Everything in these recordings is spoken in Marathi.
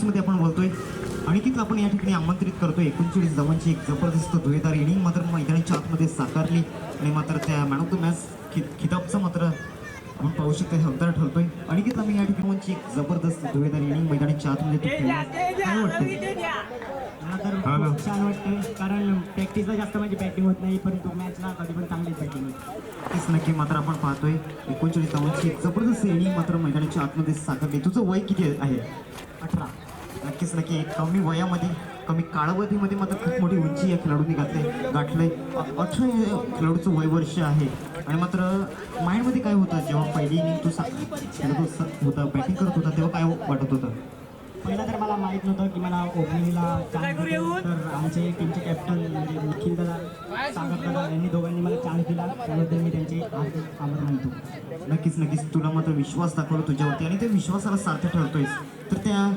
मध्ये आपण बोलतोय आणि तिथं आपण या ठिकाणी आमंत्रित करतोय 39 धावांची एक जबरदस्त धुळेदार इनिंग मात्र मैदानाच्या आतमध्ये साकारली आणि मात्र त्या मॅन ऑफ द मॅच खिताबचं मात्र आपण पाहू शकतो हकदार ठरतोय आणि तिथं आम्ही या ठिकाणी एक जबरदस्त धुळेदार इनिंग मैदानाच्या आतमध्ये काय वाटतं? मला तर खूप छान वाटतं कारण प्रॅक्टिसला जास्त माझी बॅटिंग होत नाही परंतु मॅचला कधी पण चांगलीच बॅटिंग होती. नक्कीच नक्की मात्र आपण पाहतोय 39 धावांची एक जबरदस्त इनिंग मात्र मैदानाच्या आतमध्ये साकारली. तुझं वय किती आहे? 18. नक्कीच नक्की एक कमी वयामध्ये कमी कालावधीमध्ये मात्र खूप मोठी उंची या खेळाडूंनी गाठलंय. 18 खेळाडूचं वय वर्ष आहे आणि मात्र माइंडमध्ये काय होतं जेव्हा पहिली इनिंग तू खेळत होता बॅटिंग करत होता तेव्हा काय वाटत होतं? पहिला तर मला माहीत नव्हतं की मला ओपनिंगला चान्स भेटेल तर आमचे टीमचे कॅप्टन म्हणजे निखिल दादा सागर दादा यांनी दोघांनी मला चान्स दिला त्याबद्दल मी त्यांचे हार्दिक आभार मानतो. नक्कीच नक्कीच तुला मात्र विश्वास दाखवला तुझ्यावरती आणि त्या विश्वासाला सार्थ ठरतोयस तर त्या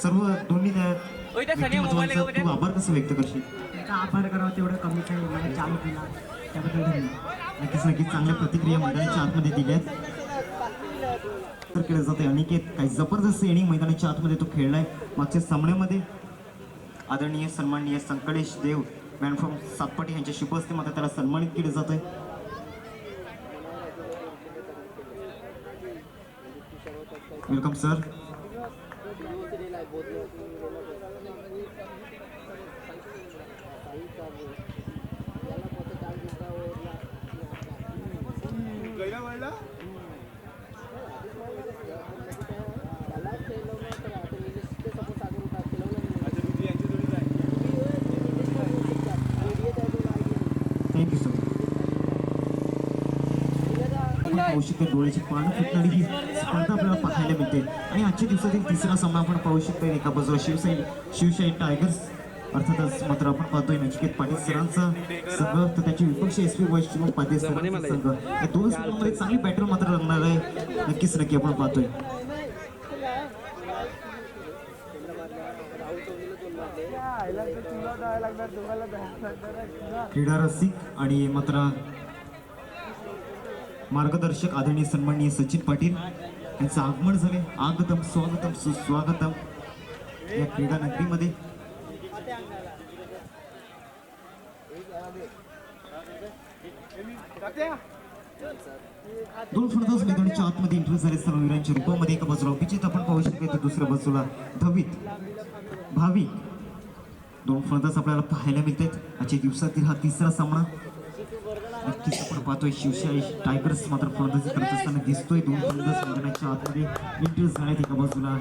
सर्व दोन्ही त्या व्यक्तिमत्वांचा तू आभार कसं व्यक्त करशील? त्याचा आभार करावा तेवढं कमीच आहे. मला चान्स दिला त्याबद्दल धन्यवाद. नक्कीच नक्कीच चांगल्या प्रतिक्रिया मैदानाच्या आतमध्ये दिल्यात तर केलं जाते. अनिकेत काही जबरदस्त इनिंग मैदानाच्या आतमध्ये तो खेळलाय. मागच्या सामन्यामध्ये आदरणीय सन्माननीय संकटेश देव मॅन फ्रॉम सातपाटी यांच्या शुभ हस्ते मात्र त्याला सन्मानित केलं जात आहे. Welcome sir. Thank you sir. पाहू शकतो डोळ्याची पानं फुटणारी ही स्पर्धा आपल्याला पाहायला मिळते आणि आजच्या दिवसातील तिसरा सामना आपण पाहू शकतो. एका बाजूला शिवशाही टायगर्स अर्थातच मात्र आपण पाहतोय नचिकेत पाटील सरांचा संघ तर त्याचे विपक्ष SP वैष्णव पाटील सरांचा संघ या दोन संघांमध्ये चांगली बॅटर मात्र रंगणार आहे. नक्कीच नक्की आपण पाहतोय. क्रीडा रसिक आणि मात्र मार्गदर्शक आदरणीय सन्माननीय सचिन पाटील यांचं आगमन झाले. आगतम स्वागतम सुस्वागतम या क्रीडा नगरीमध्ये. दोन फलंदाज मैदानाच्या आतमध्ये एंट्री झाले सर्व वीरांच्या रूपामध्ये. एका बाजूला अभिजित आपण पाहू शकतो तर दुसऱ्या बाजूला धवित भाविक दोन फलंदाज आपल्याला पाहायला मिळतात. आजच्या दिवसातील हा तिसरा सामना नक्कीच आपण पाहतोय. शिवशाही टायगर्स मात्र फलंदाजी करत असताना दिसतोय. दोन फलंदाज मैदानाच्या आतमध्ये एंट्री झाल्यात. एका बाजूला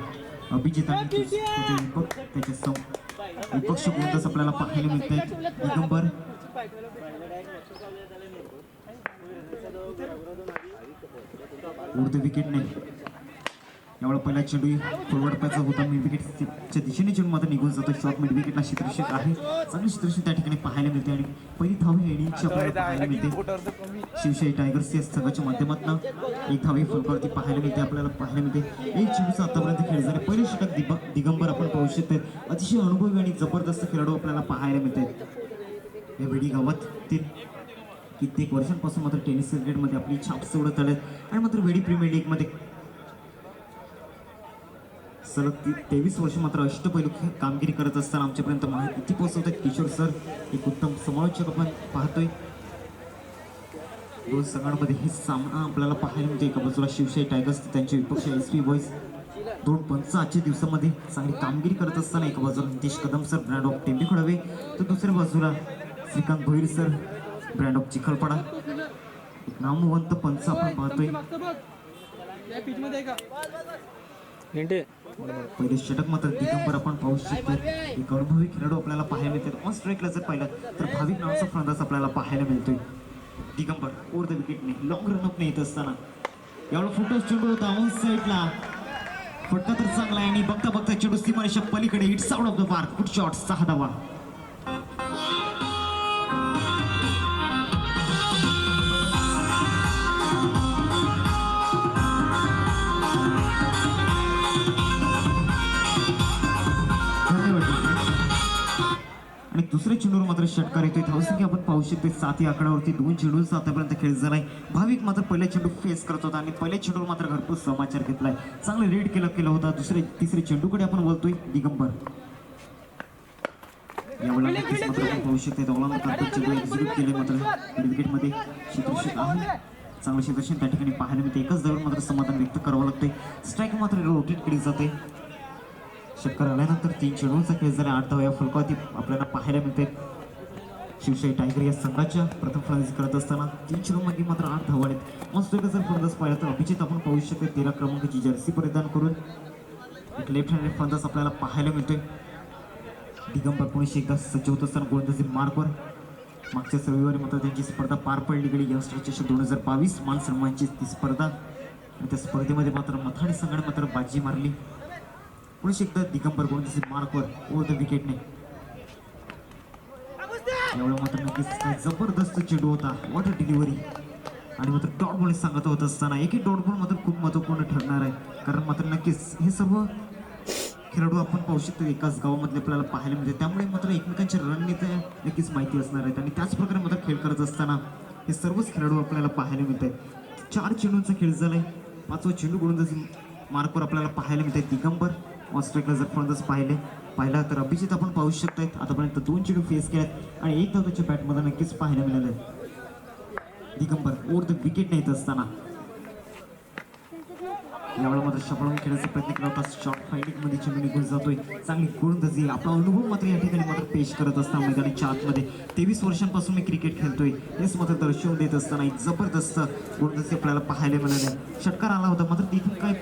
अभिजित आणि त्याच्या विपक्ष फलंदाज आपल्याला पाहायला मिळत आहेत. दिगंबर उर्ध विकेट नाही यावेळेला पहिला चेंडू फॉरवर्ड पॅचा होता. मिड विकेटच्या दिशेने चेंडू मात्र निघून जातो. शॉर्ट मिड विकेटला क्षेत्ररक्षक आहे. चांगली क्षेत्ररक्षक त्या ठिकाणी पाहायला मिळते आणि पहिली धाव ही इनिंगची आपल्याला पाहायला मिळते. शिवशाही टायगर्स या संघाच्या माध्यमातून एक धाव ही फलकावरती पाहायला मिळते आपल्याला पाहायला मिळते. एक चेंडूचा आतापर्यंत खेळ झाले. पहिले षटक दिगंबर आपण पाहू शकतो. अतिशय अनुभवी आणि जबरदस्त खेळाडू आपल्याला पाहायला मिळतात. या वेडी गावातील कित्येक वर्षांपासून मात्र टेनिस क्रिकेटमध्ये आपली छाप सोडत आलेत आणि मात्र वेडी प्रीमियर लीगमध्ये सलग 23 वर्ष मात्र अष्टपैलू कामगिरी करत असताना आमच्यापर्यंत माहिती पोहोचवतात किशोर सर. एक उत्तम समालोचक आपण पाहतोय. दोन संघांमध्ये हे सामना आपल्याला पाहायला मिळतो. एका बाजूला शिवशाही टायगर्स त्यांचे विपक्ष SP बॉईज दोन पंच आजच्या दिवसामध्ये चांगली कामगिरी करत असताना एका बाजूला Nitesh Kadam sir brand of Tembi Khadave तर दुसऱ्या बाजूला Shrikant Bhoir sir brand of Chikhalpada. एक नामवंत पंच आपण पाहतोय. पहिले षटक मात्र दिगंबर आपण पाहू शकतो. एक अनुभवी खेळाडू आपल्याला पाहायला मिळतात. ऑन स्ट्राईकला जर पाहिलं तर भाविक नावाचा फलंदाज आपल्याला पाहायला मिळतोय. दिगंबर ओव्हर द विकेटने लॉंग रन अप येत असताना एवढा फुटो चेंडू होता ऑन साईडला. फटका तर चांगला आहे आणि बघता बघता चेंडू सीमारेषा पलीकडे it's out of the park. Foot shot 6 धावा. आणि दुसऱ्या चेंडूवर मात्र षटकार येतोय. धावसंख्या आपण पाहू शकतो 7 या आकड्यावरती 2 चेंडूंचा आतापर्यंत खेळ झालाय. भाविक मात्र पहिला चेंडू फेस करत होता आणि पहिल्या चेंडूवर मात्र घरपोच समाचार घेतलाय. चांगलं रीड केला होता. तिसरे चेंडूकडे आपण बोलतोय दिगंबर. यावेळेला नक्कीच मात्र आपण पाहू शकतो दौलान करतो चेंडू एक्झिक्यूट केले मात्र विकेटमध्ये क्षेत्ररक्षक आहे. चांगलं क्षेत्ररक्षण त्या ठिकाणी पाहायला मिळते. एकाच धावेवर मात्र समाधान व्यक्त करावं लागतंय. स्ट्राईक मात्र रोटेट केली जाते. षटकार आल्यानंतर 3 चेंडूंचा खेळ झाला. 8 धावा या फलकावरती आपल्याला पाहायला मिळते. शिवशाही टायगर या संघाच्या प्रथम फलंदाजी करत असताना 3 चेंडूंमध्ये मात्र 8 धावा आहेत. मस्त जर फलंदाज पाहिला तर अभिजित आपण पाहू शकतो 13 क्रमांकाची जर्सी परिधान करून एक लेफ्ट हँडेड फलंदाज आपल्याला पाहायला मिळतोय. दिगंबर पुणे एकदा सज्ज होत असताना गोलंदाजी मार्कवर मागच्याच रविवारी मात्र त्यांची स्पर्धा पार पडली गेली. यंगस्टर चषक 2022 मान सन्मानची ती स्पर्धा आणि त्या स्पर्धेमध्ये मात्र मथाणी संघाने मात्र बाजी मारली. पुणे एकदा दिगंबर गोलंदाजी मार्कवर ओव्हर द विकेटने. यावेळी मात्र नक्कीच काय जबरदस्त चेंडू होता. वॉट डिलिव्हरी आणि मात्र डॉट बॉल सांगत होत असताना एक डॉट बॉल मात्र खूप महत्त्वपूर्ण ठरणार आहे. कारण मात्र नक्कीच हे सर्व खेळाडू आपण पाहू शकतो एकाच गावामधले आपल्याला पाहायला मिळते. त्यामुळे मात्र एकमेकांच्या रणनीती नक्कीच माहिती असणार आहेत आणि त्याच प्रकारे मात्र खेळ करत असताना हे सर्वच खेळाडू आपल्याला पाहायला मिळत आहेत. 4 चेंडूंचा खेळ झालाय. 5वा चेंडू गोलंदाजी मार्कवर आपल्याला पाहायला मिळत आहे. दिगंबर ऑस्ट्रेलियाला जर फलंदाज पाहिला तर अभिजित आपण पाहू शकतायत आतापर्यंत 2 चेंडू फेस केल्यात आणि 1 धाव त्याच्या बॅटमध्ये नक्कीच पाहायला मिळालं आहे. दिगंबर ओव्हर द विकेट नेत असताना यावेळेला मात्र शपळून खेळण्याचा प्रयत्न केला होता. शॉर्ट फायटिंगमध्ये चेंडू निघून जातोय. चांगली गोलंदाजी आपला अनुभव मात्र या ठिकाणी मात्र पेश करत असताना मैदानाच्या आतमध्ये 23 वर्षांपासून मी क्रिकेट खेळतोय हेच मात्र दर्शवून देत असताना एक जबरदस्त गोलंदाजी आपल्याला पाहायला मिळाले. षटकार आला होता मात्र तिथून काय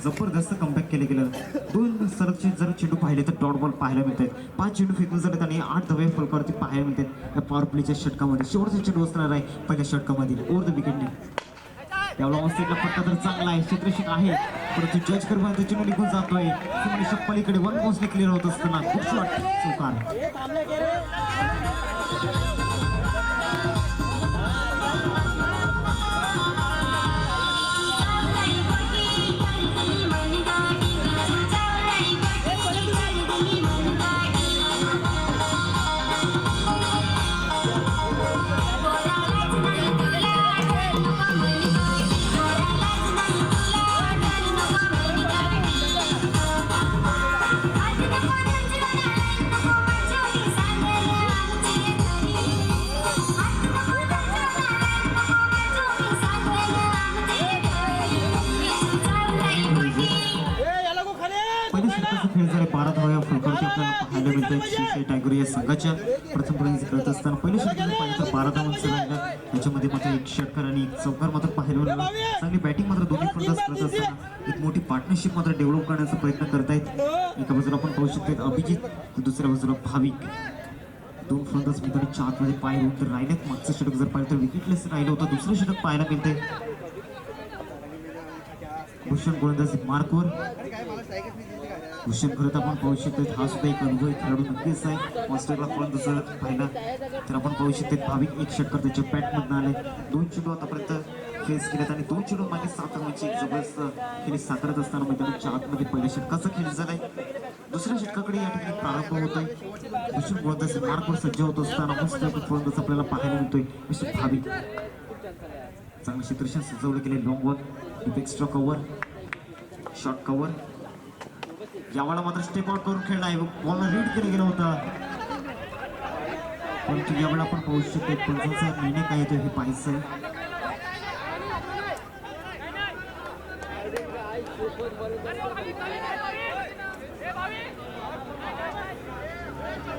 जबरदस्त कमबॅक केले गेलं. 2 सरचे जर चेंडू पाहिले तर डॉट बॉल पाहायला मिळत आहेत. 5 चेंडू फेकून जातात आणि 8 धावे फलकावरती पाहायला मिळतात. या पॉवर प्लेच्या षटकामध्ये शेवटचा चेंडू असणार आहे पहिल्या षटकामध्ये ओव्हर द विकेटने. त्यावेळेला ऑस्ट्रेलियाला फटका तर चांगला आहे. क्षेत्ररक्षक आहे परंतु जज करपर्यंत चेंडू निघून जातोय. पलीकडे 1 बॉल्सने क्लिअर होत असताना खूप शॉट चौकार. खेळ झाला. 12 धावा फलकावरती आपल्याला पाहायला मिळतात. शिवशाही टायगर या संघाच्या प्रथम फलंदाजी करत असताना पहिल्या षटकामध्ये पाहिलं तर 12 धावांचा रंग त्याच्यामध्ये मात्र 1 षटकार आणि 1 चौकार मात्र पाहायला मिळाला. चांगली बॅटिंग मात्र दोन्ही फलंदाज करत असताना एक मोठी पार्टनरशिप मात्र डेव्हलप करण्याचा प्रयत्न करतायत. एका बाजूला आपण पाहू शकतो अभिजित तर दुसऱ्या बाजूला भाविक. 2 फलंदाज मैदानाच्या आतमध्ये पाय रोवून तर राहिलेत. मागचं षटक जर पाहिलं तर विकेटलेस राहिलं होतं. दुसरं षटक पाहायला मिळतंय. भूषण गोलंदाजी मार्कवर. भूषण खरं आपण पाहू शकतो हा सुद्धा एक अनुभवी खेळाडू नक्कीच आहे. ऑस्ट्रेलियाला फलंदाज पाहिला तर आपण पाहू शकतो भाविक 1 षटकार त्याच्या बॅटमधून आले. 2 चेंडू आतापर्यंत फेस केलेत आणि 2 चेंडू मागे 7 धावांची जबरदस्त खेळी साकारत असताना मैदानाच्या आतमध्ये पहिल्या षटकाचा खेळ झालाय. दुसऱ्या षटकाकडे या ठिकाणी प्रारंभ होतोय. भूषण गोलंदाजी मार्कवर सज्ज होत असताना ऑस्ट्रेलिया फलंदाज आपल्याला पाहायला मिळतोय. भाविक चांगलं क्षेत्ररक्षण सजवलं गेले. Long ball extra cover short cover. यावेळेला मात्र स्टेप आउट करून खेळला आहे. बॉलला रीड केलं गेलं होतं परंतु यावेळेला आपण पाहू शकतो पंचांचा निर्णय काय येतो हे पाहायचं आहे.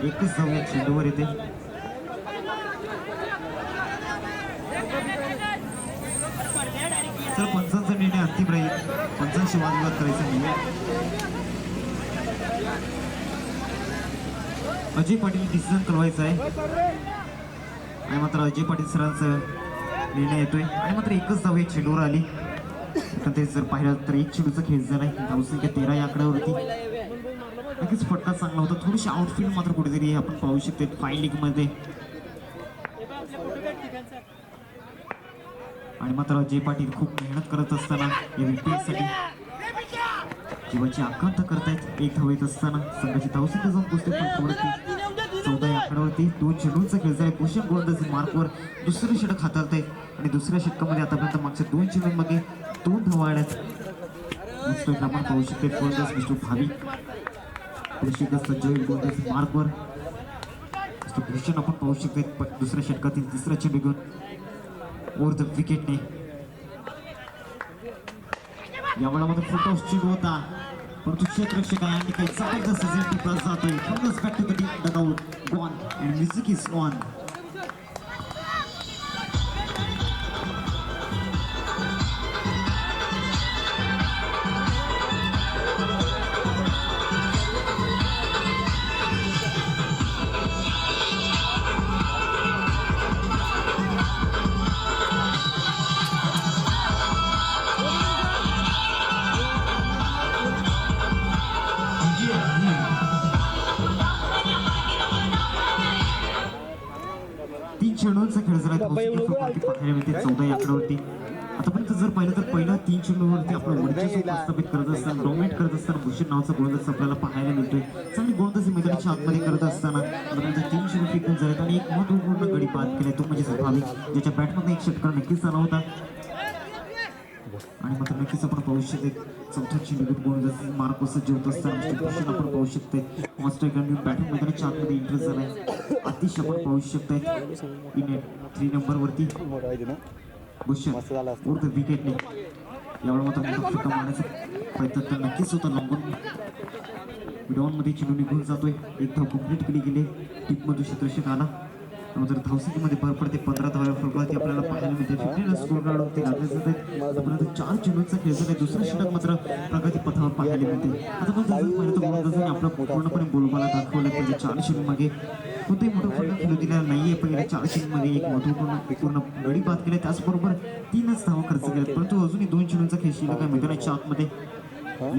एकच जाऊया चेंडूवर येते. तर पंचांचा निर्णय अंतिम राहील. पंचांशी वादविवाद करायचा नाही. अजय पाटील डिसिजन कळवायचा आहे आणि मात्र अजय पाटील सरांचा निर्णय येतोय आणि मात्र एकच धाव एक चेंडूवर आली. ते जर पाहिलं तर 1 चेंडूचा खेळ झालाय. धावसंख्या 13 या आकड्यावरती. नक्कीच फटका चांगला होता. थोडीशी आउटफील्ड मात्र कुठेतरी आपण पाहू शकतो 5 लीगमध्ये आणि मात्र अजय पाटील खूप मेहनत करत असताना या विकेटसाठी जीवाची आकांक्षा करतायत. 1 धाव येत असताना संघाची धावसंख्या जाऊन पोहोचते फलकावरती 14 या आकड्यावरती 2 चेंडूंचा खेळ झाला. कुशन गोलंदाजी मार्कवर दुसरं षटक हाताळत आहे आणि दुसऱ्या षटकामध्ये आतापर्यंत मागच्या 2 चेंडूंमध्ये 2 धावा आल्यात. आपण पाहू शकतो गोलंदाज मिस्टर भाविक ऋषिकस्त जॉईल गोलंदाजी मार्कवर मिस्टर भूषण आपण पाहू शकतो दुसऱ्या षटकातील तिसरा चेंडू घेऊन ओव्हर द विकेटने. यावेळेला मात्र फुटॉस चेंडू होता परंतु क्षेत्ररक्षक आहे आणि काही जबरदस्त झेंडी क्रॉस जातोय. Full toss back to the dugout gone and music is on. चेंडूंचा खेळ झाला पाहायला मिळते 14 या आकड्यावरती. आतापर्यंत जर पाहिलं तर पहिल्या 3 चेंडूवरती आपण वर्चस्व प्रस्थापित करत असताना डॉमिनेट करत असताना भूषण नावाचा गोलंदाज आपल्याला पाहायला मिळतोय. चांगली गोलंदाजी मैदानाच्या आतमध्ये करत असताना आतापर्यंत 3 चेंडू फेकून झालेत आणि एक महत्वपूर्ण गडी बाद केलाय तो म्हणजे भाविक ज्याच्या बॅटमध्ये एक षटकार नक्कीच आला होता आणि मात्र नक्कीच आपण पाहू शकतो चौथा चेंडू गोलंदाज मार्क सज्ज होत असताना भूषण आपण पाहू शकतोय बॅटिंग मैदानाच्या आतमध्ये इंटरेस्ट झालाय. अतिशय आपण पाहू शकताय इन 3 नंबरवरती भूषण ओव्हर द विकेटने. यावेळी मात्र मोठा फटका मारण्याचा प्रयत्न तर नक्कीच होता. लॉंगॉन डाऊनमध्ये चेंडू निघून जातोय. एक धाव कंप्लीट केली गेली. टीपमधून क्षेत्ररक्षक आला जर धावसंख्येमध्ये भर पडते 15 धावा फलकावरती आपल्याला पाहायला मिळते. 15 स्कोर काढून ते लागले जातात. आतापर्यंत 4 चेंडूंचा खेळ झाला. दुसरं षटक मात्र प्रगती पथावर पाहायला मिळते. आता पण पहिलं तर गोलंदाजाने आपला पूर्णपणे बोलबाला दाखवला पाहिजे. 4 चेंडूंमागे कोणताही मोठा फटका खेळू दिलेला नाहीये. पहिल्या 4 चेंडूंमध्ये एक महत्वपूर्ण गडी बाद केला. त्याचबरोबर 3च धावा खर्च केल्या परंतु अजूनही 2 चेंडूंचा खेळ शिल्लक आहे मैदानाच्या आतमध्ये.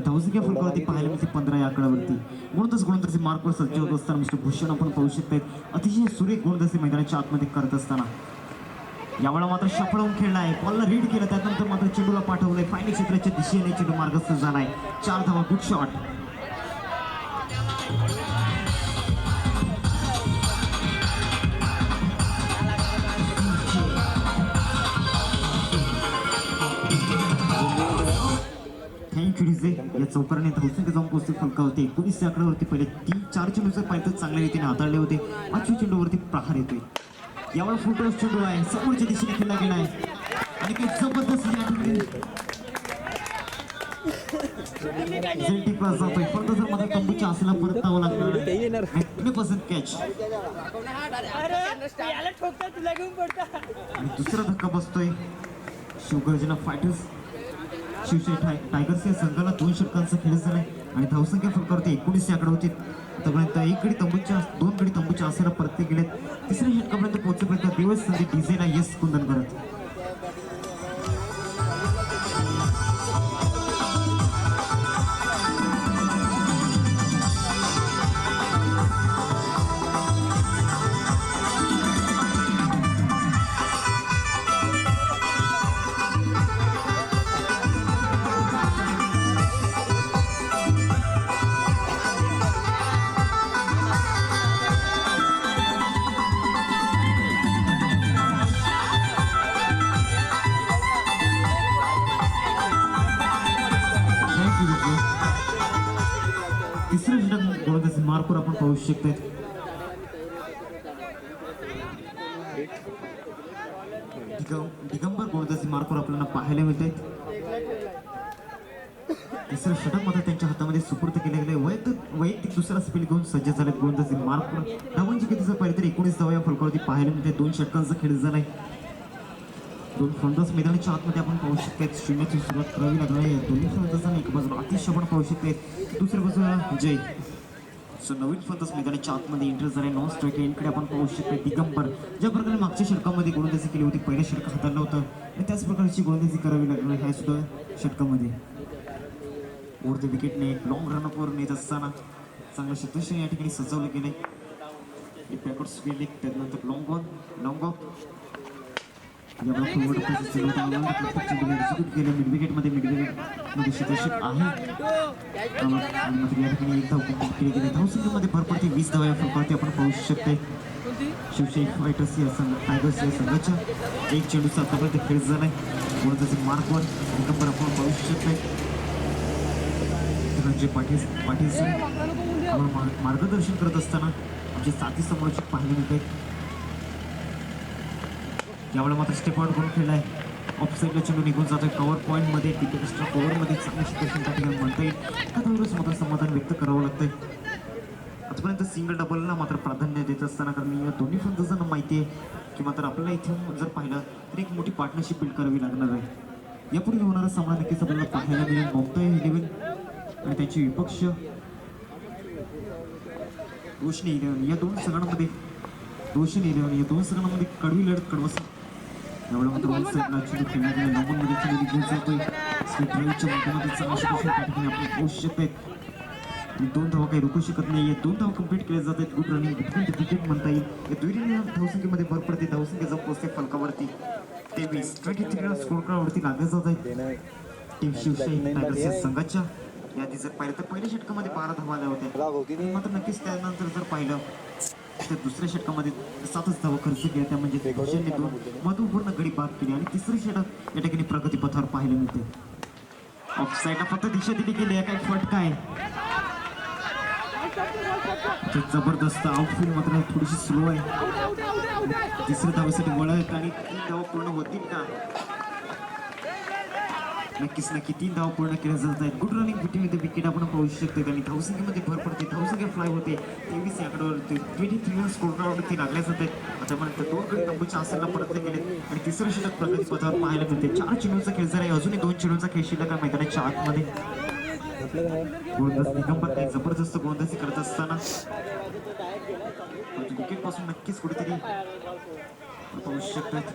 धावसंख्या फलकावरती पाहायला मिळते 15 या आकड्यावरती. गोलंदाजी मार्कवर सज्ज होत असताना मिस्टर भूषण आपण पाहू शकताय अतिशय सुरेख गोलंदाजी मैदानाच्या आतमध्ये करत असताना. यावेळेला मात्र शफळवून खेळला आहे. बॉलला रीड केलं त्यानंतर मात्र चेंडूला पाठवलंय. फायनल क्षेत्राच्या दिशेने चेंडू मार्गस्थ झालाय. 4 धावा. Good shot. थँक्यू रिजे. या चौकाराने धावसंख्या जाऊन पोहोचते फलकावरती 19 आकड्यावरती. पहिले 3-4 चेंडूचे पाहिजे चांगल्या रीतीने हाताळले होते. 5व्या चेंडूवरती प्रहार येतोय. यावेळी फुटॉस चेंडू आहे समोरच्या दिशेने खेळला गेला आहे आणि काही जबरदस्त झेंडी क्रॉस जातोय. परत जर मात्र तंबूच्या आसेला परत धावा लागणार. 100% कॅच आणि दुसरा धक्का बसतोय शिवगर्जना फायटर्स शिवशाही टायगर्स या संघाला 2 षटकांचा खेळ झालाय आणि धावसंख्या फलकावरती 19 आकडे होती. आतापर्यंत 2 गडी तंबूच्या आसेला परत गेलेत. तिसऱ्या षटकापर्यंत पोहोचेपर्यंत दिवस संधी डीजेला यस कुंदन करत. तिसरं षटक गोलंदाजी मार्कवर आपण पाहू शकतो. दिगंबर गोलंदाजी मार्कवर आपल्याला पाहायला मिळते. तिसरं षटक मात्र त्यांच्या हातामध्ये सुपूर्द केले गेले. वैयक्तिक दुसरा स्पेल घेऊन सज्ज झाले गोलंदाजी मार्कवर. धावांची किती जर पाहिलं तर 19 धावा या फलकावरती पाहायला मिळते. 2 षटकांचा खेळ झालाय. 2 फलंदाज मैदानाच्या आतमध्ये आपण पाहू शकतो. शून्याची सुरुवात करावी लागणार आहे. दोन्ही फलंदाजांना एक बाजूला अतिशय आपण पाहू शकतो. दुसऱ्या बाजूला जय नवीन फलंदाज मैदानाच्या आतमध्ये इंटरेस्ट झाले. नॉन स्ट्राईक एंडकडे आपण पाहू शकतो. दिगंबर ज्या प्रकारे मागच्या षटकामध्ये गोलंदाजी केली होती पहिल्या षटक हाताळलं होतं आणि त्याच प्रकारची गोलंदाजी करावी लागणार ह्या सुद्धा षटकामध्ये. ओव्हर द विकेटने लॉंग रनअपवर नेत असताना चांगलं क्षेत्ररक्षण या ठिकाणी सजवलं गेलंय. एक बॅकवर्ड स्पीड त्यानंतर लॉंग ऑफ यावेळी फॉरवर्ड पॅसेस चेंडू चेंडू एक्झिक्यूट केलं मिडविकेटमध्ये क्षेत्ररक्षक आहे आणि मात्र या ठिकाणी एक धाव कंप्लीट केली गेली. धावसंख्येमध्ये भर पडते 20 धावा या फलकावरती आपण पाहू शकते. शिवशाही फायटर्स या संघ टायगर्स या संघाच्या एक चेंडूचा आतापर्यंत खेळ झालाय. गोलंदाजी मार्कवर निकंबर आपण पाहू शकते. धनंजय पाटील सर आम्हाला मार्गदर्शन करत असताना आमचे साथी समालोचक पाहायला मिळत आहेत. यावेळेला मात्र स्टेप आउट करून खेळलाय. ऑफ साईडला चेंडू निघून जातोय कव्हर पॉईंटमध्ये. तिथे एक्स्ट्रा कव्हरमध्ये चांगलं क्षेत्ररक्षण त्या ठिकाणी म्हणता येईल. त्यावरच मात्र समाधान व्यक्त करावं लागतंय. आजपर्यंत सिंगल डबलला मात्र प्राधान्य देत असताना कारण या दोन्ही फलंदाजांना माहिती आहे की मात्र आपल्याला इथून जर पाहिलं तर एक मोठी पार्टनरशिप बिल्ड करावी लागणार आहे. यापुढे होणारा सामना नक्कीच आपल्याला पाहायला मिळेल. मुंबई इलेव्हन आणि त्यांचे विपक्ष रोशनी इलेव्हन या दोन संघांमध्ये कडवी लढत कडवस. यावेळेला मात्र वन साईडला चेंडू खेळण्यात गेला. लॉंगमध्ये चेंडू निघून जातोय. स्ट्रेट ड्राईव्हच्या माध्यमातून चांगलं क्षेत्ररक्षण त्या ठिकाणी आपण पाहू शकतात. आणि 2 धावा काही रोखू शकत नाही. 2 धावा कंप्लीट केल्या जात आहेत. Good running between the wicket म्हणता येईल. या दुहेरी धावसंख्येमध्ये भर पडते. धावसंख्या जर पोहोचते फलकावरती 23 स्कोर कार्डवरती लागले जात आहेत. टीम शिवशाही टायगर्स या संघाच्या यादी जर पाहिलं तर पहिल्या षटकामध्ये 12 धावा आल्या होत्या. मात्र नक्कीच त्यानंतर जर पाहिलं तर दुसऱ्या षटकामध्ये 7च धावा खर्च केल्या. त्या म्हणजे 2 महत्वपूर्ण गडी बाद केली आणि तिसरे षटक या ठिकाणी प्रगतीपथावर पाहायला मिळते. ऑफ साईडला फक्त दिशा दिली गेली. काय फटका आहे. जबरदस्त आउटफील्ड मात्र थोडीशी स्लो आहे. तिसऱ्या धावेसाठी वळत आणि 3 धावा पूर्ण होतील का. नक्कीच 3 धावा पूर्ण केल्या जात आहेत. Good running between the wicket आपण पाहू शकतो. आणि धावसंख्येमध्ये भर पडते. धावसंख्या फ्लाय होते. 23 या आकड्यावरती 23 स्कोर कार्डवरती लागल्या जात आहेत. आतापर्यंत 2 गडी तंबूच्या आसनला परतले गेले आणि तिसरं षटक प्रगतीपथावर पाहायला मिळते. 4 चेंडूचा खेळ झाला आहे. अजूनही 2 चेंडूचा खेळ शिल्लक आहे मैदानाच्या आतमध्ये. गोलंदाज निकंबर एक जबरदस्त गोलंदाजी करत असताना विकेट पासून नक्कीच कुठेतरी पाहू शकतात.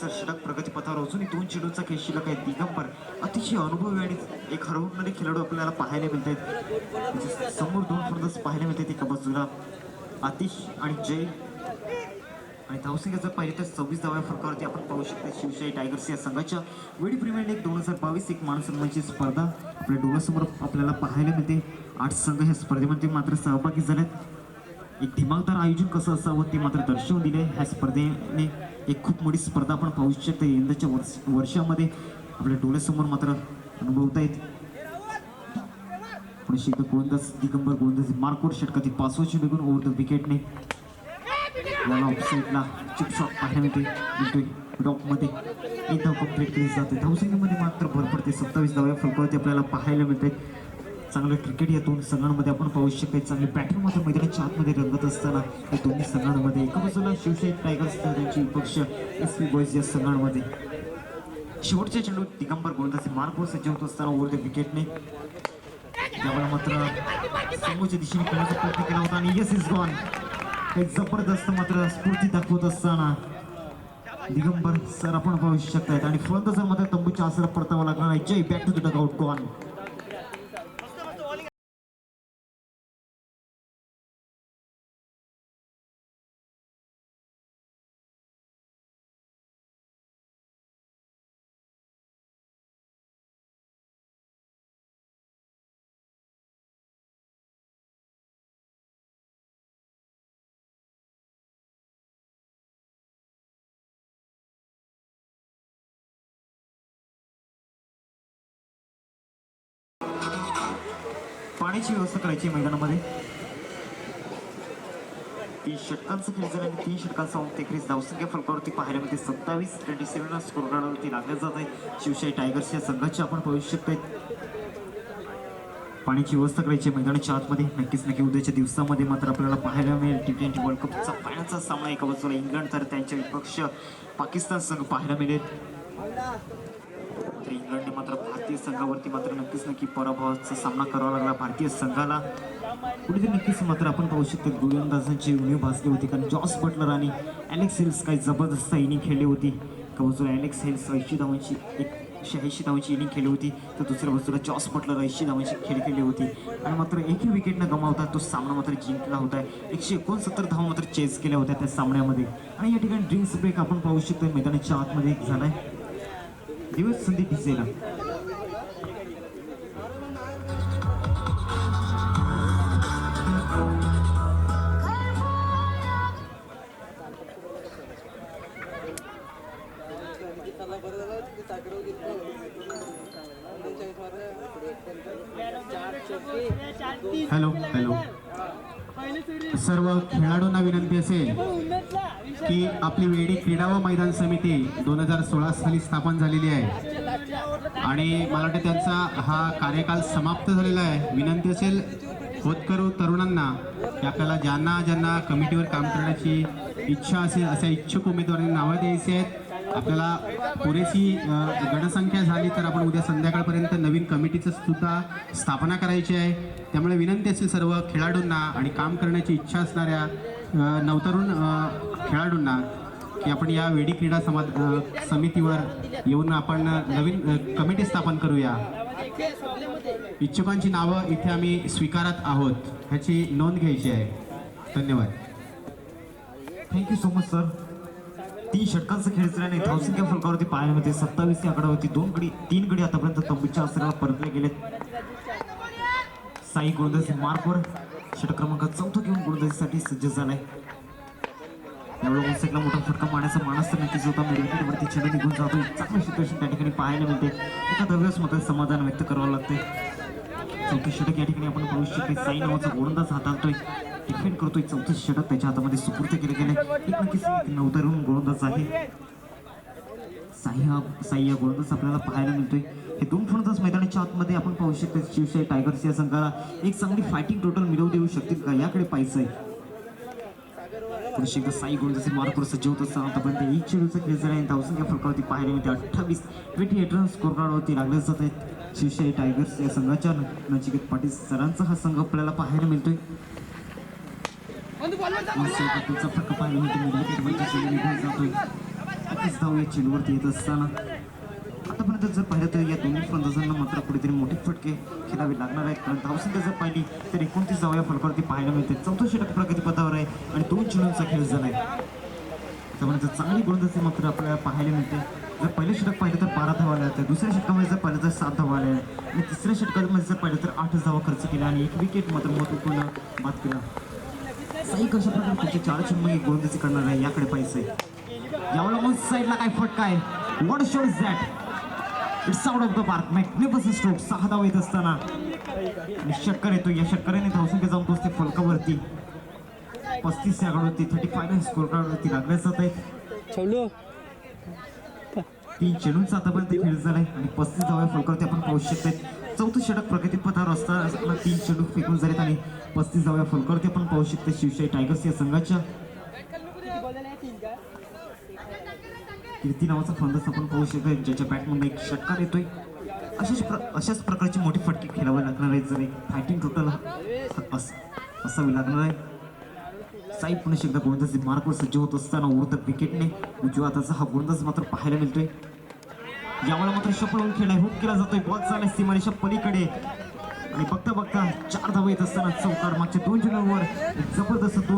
षटक प्रगतीपथावर अजूनही 2 चेंडूचा खेळ शिल्लक आहे. दिगंबर अतिशय अनुभवी आणि एक हरवणारे खेळाडू आपल्याला पाहायला मिळत आहेत. समोर 2 फलंदाज पाहायला मिळतात. एका बाजूला आतिश आणि जय आणि धावसंख्या जर पाहिजे तर 26 धाव्या फरकावरती आपण पाहू शकतो. शिवशाही टायगर्स या संघाच्या वेडी प्रीमियर लीग 2022 एक मानसन्मानाची स्पर्धा आपल्या डोळ्यासमोर आपल्याला पाहायला मिळते. 8 संघ ह्या स्पर्धेमध्ये मात्र सहभागी झालेत. एक दिमागदार आयोजन कसं असावं ते मात्र दर्शवून दिले. ह्या स्पर्धेने एक खूप मोठी स्पर्धा आपण पाहू शकतो. यंदाच्या वर्षामध्ये आपल्या डोळ्यासमोर मात्र अनुभवता येत. पुढे गोलंदाज दिगंबर गोलंदाज मार्कवर षटकातील 5वा चेंडू घेऊन ओव्हर द विकेटने याला ऑफसाईडला चिप शॉट पाहायला मिळते. डॉपमध्ये 1 धाव कंप्लीट केली जाते. धावसंख्येमध्ये मात्र भर पडते. 27 धाव्या फलकावरती आपल्याला पाहायला मिळते. चांगलं क्रिकेट या 2 संघांमध्ये आपण पाहू शकतो. चांगले पॅटर्न मात्र मैदानाच्या आतमध्ये रंगत असताना या दोन्ही संघांमध्ये एका बाजूला शिवशाही टायगर्स त्यांची विपक्ष SP बॉईज या संघांमध्ये शेवटच्या चेंडू दिगंबर गोलंदाजी मार्कवर सज्ज होत असताना ओव्हर द विकेटने यावेळेला मात्र समोरच्या दिशेने खेळण्याचा प्रयत्न केला होता आणि यस इज गॉन. एक जबरदस्त मात्र स्फूर्ती दाखवत असताना दिगंबर सर आपण पाहू शकतायत आणि फलंदाजांना मात्र तंबूच्या आसरा परतावा लागणार आहे. Jay back to the dugout gone. पाण्याची व्यवस्था करायची मैदानामध्ये. 3 षटकांचा खेळ झाला आणि 3 षटकांचा 33 धावसंख्या फलकावरती पाहायला मिळते. 27 स्कोर कार्डवरती लागल्या जात आहे. शिवशाही टायगर्स या संघाची आपण पाहू शकतो. पाण्याची व्यवस्था करायची मैदानाच्या आतमध्ये. नक्की उद्याच्या दिवसामध्ये मात्र आपल्याला पाहायला मिळेल T20 वर्ल्ड कपचा फायनलचा सामना. एका बाजूला इंग्लंड तर त्यांच्या विपक्ष पाकिस्तान संघ पाहायला मिळेल. इंग्लंडने मात्र भारतीय संघावरती मात्र नक्की पराभवाचा सामना करावा लागला भारतीय संघाला. कुठेतरी नक्कीच मात्र आपण पाहू शकतो गोलंदाजांची उणीव भासली होती कारण जॉस बटलर आणि ॲलेक्स हेल्स काही जबरदस्त इनिंग खेळली होती. एका बाजूला ॲलेक्स हेल्स 80 धावांची एक 180 धावांची इनिंग खेळली होती, तर दुसऱ्या बाजूला जॉस बटलर 80 धावांची खेळली होती आणि मात्र एकही विकेट न गमावता तो सामना मात्र जिंकला होता. 169 धावा मात्र चेस केल्या होत्या त्या सामन्यामध्ये. आणि या ठिकाणी ड्रिंक्स ब्रेक आपण पाहू शकतो मैदानाच्या आतमध्ये झालाय. दिवस संधी भिजेला. हॅलो हॅलो, सर्व खेळाडूंना विनंती असेल की आपली वेडी क्रीडा व मैदान समिती 2016 साली स्थापन झालेली आहे आणि मला वाटतं त्यांचा हा कार्यकाल समाप्त झालेला आहे. विनंती असेल होतकरू तरुणांना की आपल्याला ज्यांना कमिटीवर काम करण्याची इच्छा असेल अशा इच्छुक उमेदवारांनी नावं द्यायची आहेत. आपल्याला पुरेशी गणसंख्या झाली तर आपण उद्या संध्याकाळपर्यंत नवीन कमिटीचं सुद्धा स्थापना करायची आहे. त्यामुळे विनंती असेल सर्व खेळाडूंना आणि काम करण्याची इच्छा असणाऱ्या नवतरुण खेळाडूंना की आपण या वेडी क्रीडा समितीवर येऊन आपण नवीन कमिटी स्थापन करूया. इच्छुकांची नावं इथे आम्ही स्वीकारत आहोत, ह्याची नोंद घ्यायची आहे. धन्यवाद. Thank you so much sir. 3 षटकांचा खेळ झाल्याने धावसंख्या फलकावरती पाहायला मिळते. 27 आकडावरती 3 गडी आतापर्यंत तंबूच्या आसराला परतले गेलेत. साई गोलंदाजी मार्कवर षटक क्रमांक 4 घेऊन गोलंदाजीसाठी सज्ज झालाय. यावेळी ओनसेटला मोठा फटका मारण्याचा मानस तर नक्कीच होता. मिडविकेटवरती चेंडू निघून जातो. चांगलं सिच्युएशन त्या ठिकाणी पाहायला मिळते. एका दव्यास मात्र समाधान व्यक्त करावं लागते. 4थं षटक या ठिकाणी आपण पाहू शकतो. साई नावाचा गोलंदाज हाताळतोय, डिफेंड करतोय. 4थं षटक त्याच्या हातामध्ये सुपूर्द केले गेले. एक नक्कीच नवतरुण गोलंदाज आहे साई या गोलंदाज आपल्याला पाहायला मिळतोय. हे 2 फलंदाज मैदानाच्या आतमध्ये आपण पाहू शकतो. शिवशाही टायगर्स या संघाला एक चांगली फायटिंग टोटल मिळवू देऊ शकतील का, याकडे पाहायचंय. पुढे एकदा साई गोलंदाजी मार्कवर सज्ज होत असताना आतापर्यंत 1 चेंडूचा खेळ झाला आहे. धावसंख्या फलकावरती पाहायला मिळते. 28 रन स्कोर कार्डवरती लागले जात आहेत. शिवशाही टायगर्स या संघाच्या नचिकेत पाटील सरांचा हा संघ आपल्याला पाहायला मिळतोय. फटका पाहायला मिळतो. धाव या चेंडूवरती येत असताना आतापर्यंत जर पाहिलं तर या दोन्ही फलंदाजांना मात्र कुठेतरी मोठे फटके खेळावे लागणार आहेत. कारण धावसंख्या जर पाहिली तर 29 धावा या फलकावरती पाहायला मिळते. 4थं षटक प्रगतीपथावर आहे आणि 2 चेंडूंचा खेळ झाला आहे. त्यामुळे चांगली गोलंदाजी मात्र आपल्याला पाहायला मिळते. जर पहिलं षटक पाहिलं तर 12 धावा आल्या, तर दुसऱ्या षटकामध्ये जर पाहिलं तर 7 धावा आल्या आणि तिसऱ्या षटकामध्ये जर पाहिलं तर 8 धावा खर्च केला आणि 1 विकेट मात्र महत्त्वपूर्ण बाद केला. साई कशा प्रकारे पुढच्या 4 चेंडूमध्ये गोलंदाजी करणार आहे, याकडे पाहिजे. यावेळेला ऑन साईडला काय फटका आहे. What shot is that. It's out of the park. Magnificent stroke. 6 धावा येत असताना आणि षटकार येतो. या षटकाराने धावसंख्या जाऊन पोहोचते फलकावरती 35 आकड्यावरती. 35 स्कोर कार्डवरती लागले जात आहेत. 3 चेंडूंचा आतापर्यंत खेळ झालाय आणि 35 धावा फलकावरती आपण पाहू शकतो. 4थं षटक प्रगतीपथावर असताना 3 चेंडू फेकून झालेत आणि 35 धावा फलकावरती आपण पाहू शकतो. शिवशाही टायगर्स या संघाच्या कीर्ती नावाचा फलंदाज आपण पाहू शकतो, ज्याच्या बॅटमध्ये एक षटकार येतोय. अशाच प्रकारची मोठी फटके खेळावे लागणार आहेत जर एक फायटिंग टोटल असावी लागणार आहे. साई पुन्हा एकदा गोलंदाजी मार्कवर सज्ज होत असताना उडत्या विकेटने उजव्या हाताचा हा गोलंदाज मात्र पाहायला मिळतोय. यावेळेला मात्र शपळून खेळ हुक केला जातोय. बॉल चाललाय सीमारेषा पलीकडे आणि बघता 4 धावा येत असताना चौकार. मागच्या 2 चेंडूंवर जबरदस्त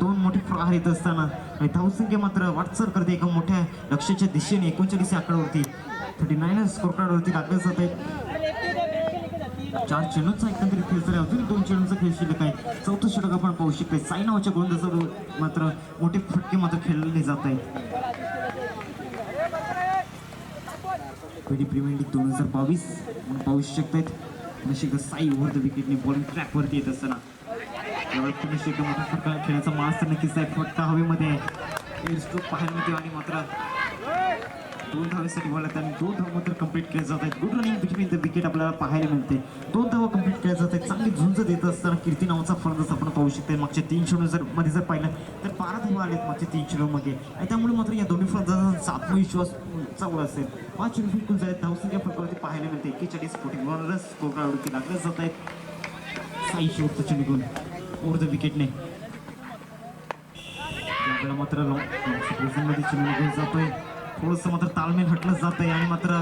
2 मोठे प्रहार येत असताना आणि धावसंख्या मात्र वाटचाल करते एका मोठ्या लक्ष्याच्या दिशेने. 39 आकड्यावरती 39 स्कोर कार्डवरती लागले जात आहे. 4 चेंडूंचा एकंदरीत खेळ झाला. अजून 2 चेंडूंचा खेळ शिल्लक आहे. 4थं षटक आपण पाहू शकतो. साई नावाच्या गोलंदाजावर मात्र मोठे फटके मात्र खेळले जात आहेत. कधी प्रीमियर लीग 2022 पाहू शकतात. पुन्हा साई ओव्हर द विकेटने बॉलिंग ट्रॅकवरती येत असताना यावेळी पुन्हा मोठा फटका खेळायचा मास तर नक्कीच आहे. फटका हवेमध्ये एअर स्ट्रोक पाहायला मिळते आणि मात्र 2 धावेसाठी बोलत आणि 2 धावा मात्र कंप्लीट केले जात आहेत. Good running between the wicket आपल्याला पाहायला मिळते. 2 धावा कंप्लीट केल्या जात आहेत. चांगली झुंज देत असताना कीर्ती नावाचा फलंदाज आपण पाहू शकतो. मागच्या 3 चेंडूमध्ये जर पाहिलं तर 12 धावा आलेत मागच्या 3 चेंडूमध्ये आणि त्यामुळे मात्र या दोन्ही फलंदाजांचा आत्मविश्वास चांगला असेल. 5 चेंडू फेकून जात धावसंख्या फलकावरती पाहायला मिळते. 41 रन स्कोर कार्डवरती लागले जात आहेत. साई शेवटचं चेंडू घेऊन ओव्हर द विकेटने आपल्याला मात्र मध्ये चेंडू घेऊन जातोय. थोडंसं मात्र ताळमेल हटलं जात आहे आणि मात्र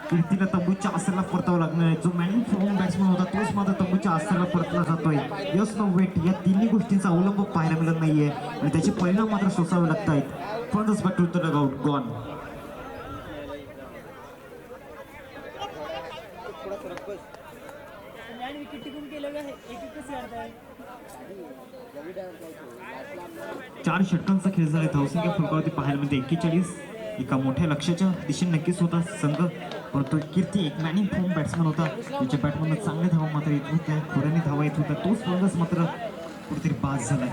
कीर्तीला तंबूच्या आसरला परतावं लागणार आहे. जो मॅनिंग फॉर्म बॅट्समन होता तोच मात्र तंबूच्या आसरला परतला जातोय. यस नो वेट या तिन्ही गोष्टींचा अवलंब पाहायला मिळत नाहीये आणि त्याचे परिणाम मात्र सोसावे लागत आहेत. From the back to the dugout gone. चार षटकांचा खेळ झाला. धावसंख्या फलकावरती पाहायला मिळते 41. एका मोठ्या लक्ष्याच्या दिशेने नक्कीच होता संघ, परंतु कीर्ती एक मॅनिंग फॉर्म बॅट्समन होता. त्याच्या बॅटमधून चांगले धावा मात्र येत होत्या, खोऱ्याने धावा येत होत्या. तोच फलंदाज मात्र कुठेतरी बाद झालाय.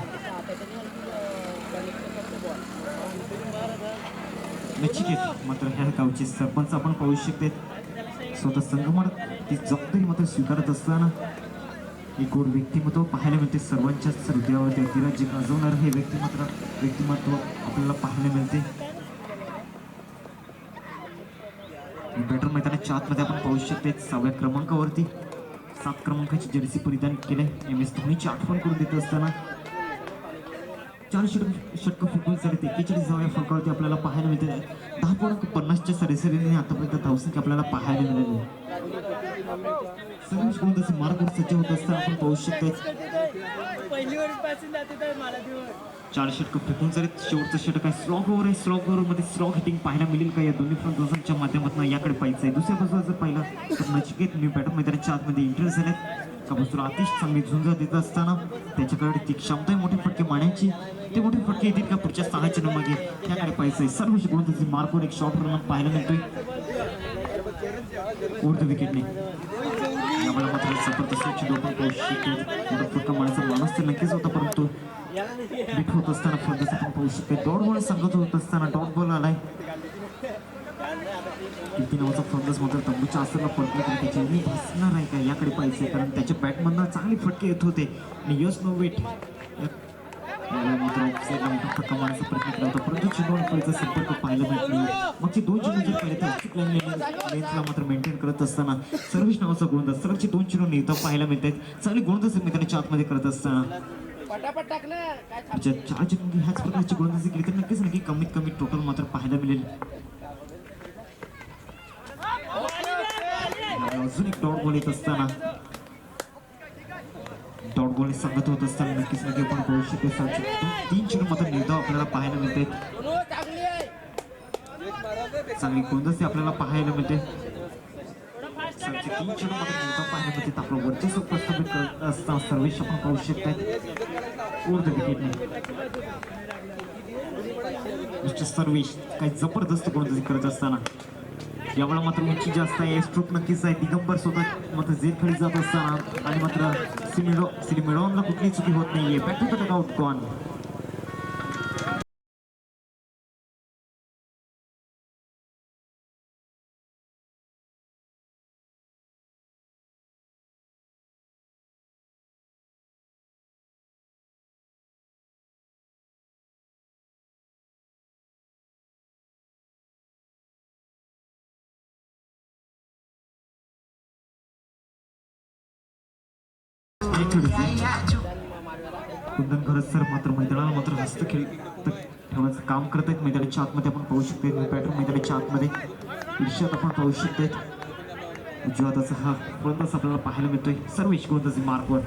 नचिकेत मात्र ह्या गावचे सरपंच आपण पाहू शकते स्वतः संघमन ती जबाबदारी मात्र स्वीकारत असताना एक गोड व्यक्तिमत्व पाहायला मिळते. सर्वांच्याच हृदयावरती अधिराज्य गाजवणार हे व्यक्तिमत्व आपल्याला पाहायला मिळते. बॅटर मैदानाच्या आतमध्ये आपण पाहू शकते 6व्या क्रमांकावरती 7 क्रमांकाची जर्सी परिधान केले. MS धोनीची आठवण करून देत असताना 4 षटक फेकून झाले. 41व्या फलकावरती आपल्याला पाहायला मिळते. 10.50च्या सरासरीने आतापर्यंत धावसंख्या आपल्याला पाहायला मिळाली. सर्व गोलंदाजी मार्गावर सज्ज होत असताना आपण पाहू शकतो 4 षटक फेकून झाले. शेवटचं षटक आहे स्लॉग ओव्हर आहे. स्लॉग ओव्हरमध्ये स्लॉग हिटिंग पाहायला मिळेल का या दोन्ही फलंदाजांच्या माध्यमातून याकडे पाहायचं आहे. दुसऱ्या बाजूला जर पाहिलं तर नचिकेत मी बॅटर मैदानाच्या आतमध्ये एंटर झालेत. का बाजूला अतिश चांगली झुंजा देत असताना त्याच्याकडे ती क्षमता आहे मोठे फटके मारण्याची. ते मोठे फटके येतील का पुढच्या 6च्या मागे त्याकडे पाहायचं आहे. सर्व गोलंदाजी मार्कवर एक शॉट रन पाहायला मिळतोय ओव्हर द विकेटने. यामुळे मात्र जबरदस्त चेंडू आपण पाहू शकतो. फटका मारण्याचा माणूस तर नक्कीच होता, परंतु बीट होत असताना फलंदाज आपण पाहू शकतो. डॉट बॉल सांगत होत असताना डॉट बॉल आलाय. किती नावाचा फलंदाज मात्र तंबूच्या आसरला पडतो तर त्याची मी भासणार आहे का याकडे पाहिजे, कारण त्याच्या बॅटमधनं चांगले फटके येत होते आणि यस नो वेट मात्र ऑफसाईडला मोठा फटका मारण्याचा प्रयत्न केला होता, परंतु चेंडू आणि फळीचा संपर्क पाहायला मिळत नाही. मागचे 2 चेंडू जर पाहिले तर अचूक लेन्थला मात्र मेंटेन करत असताना सर्विस नावाचा गोलंदाज सर्वचे 2 चेंडू नेता पाहायला मिळत आहेत. चांगले गोलंदाज मैदानाच्या आतमध्ये करत असताना 4 चेंडू ह्याच प्रकारची गोलंदाजी केली तर नक्की कमीत कमी टोटल मात्र पाहायला मिळेल. अजून एक डॉट बॉल येत असताना डॉट बॉल सांगत होत असताना नक्कीच आपण पाहू शकतो 3 चेंडू मात्र निर्धाव आपल्याला पाहायला मिळते. चांगली गोलंदाजी आपल्याला पाहायला मिळते. 3 चेंडू मात्र निर्धाव पाहायला मिळते. आपलं वर्चस्व प्रस्थापित करत असताना सर्वेश आपण पाहू शकतात ओव्हर द विकेटने. मिस्टर सर्वेश काही जबरदस्त गोलंदाजी करत असताना यावेळा मात्र उंची जास्त आहे. स्ट्रोक नक्कीच आहे. दिगंबर स्वतः मात्र झेल खाली जात असताना आणि मात्र सिलिमेडॉनला कुठली चुकी होत नाहीये. Back to the dugout gone. Kundan खरंच सर मात्र मैदानाला मात्र हस्तखेळ ठेवण्याचं काम करत आहेत. मैदानाच्या आतमध्ये आपण पाहू शकतो. बॅटर मैदानाच्या आतमध्ये ईर्ष्यात आपण पाहू शकतो. उजव्या हाताचा हा गोलंदाज आपल्याला पाहायला मिळतोय. सर्वेश गोलंदाजी मार्कवर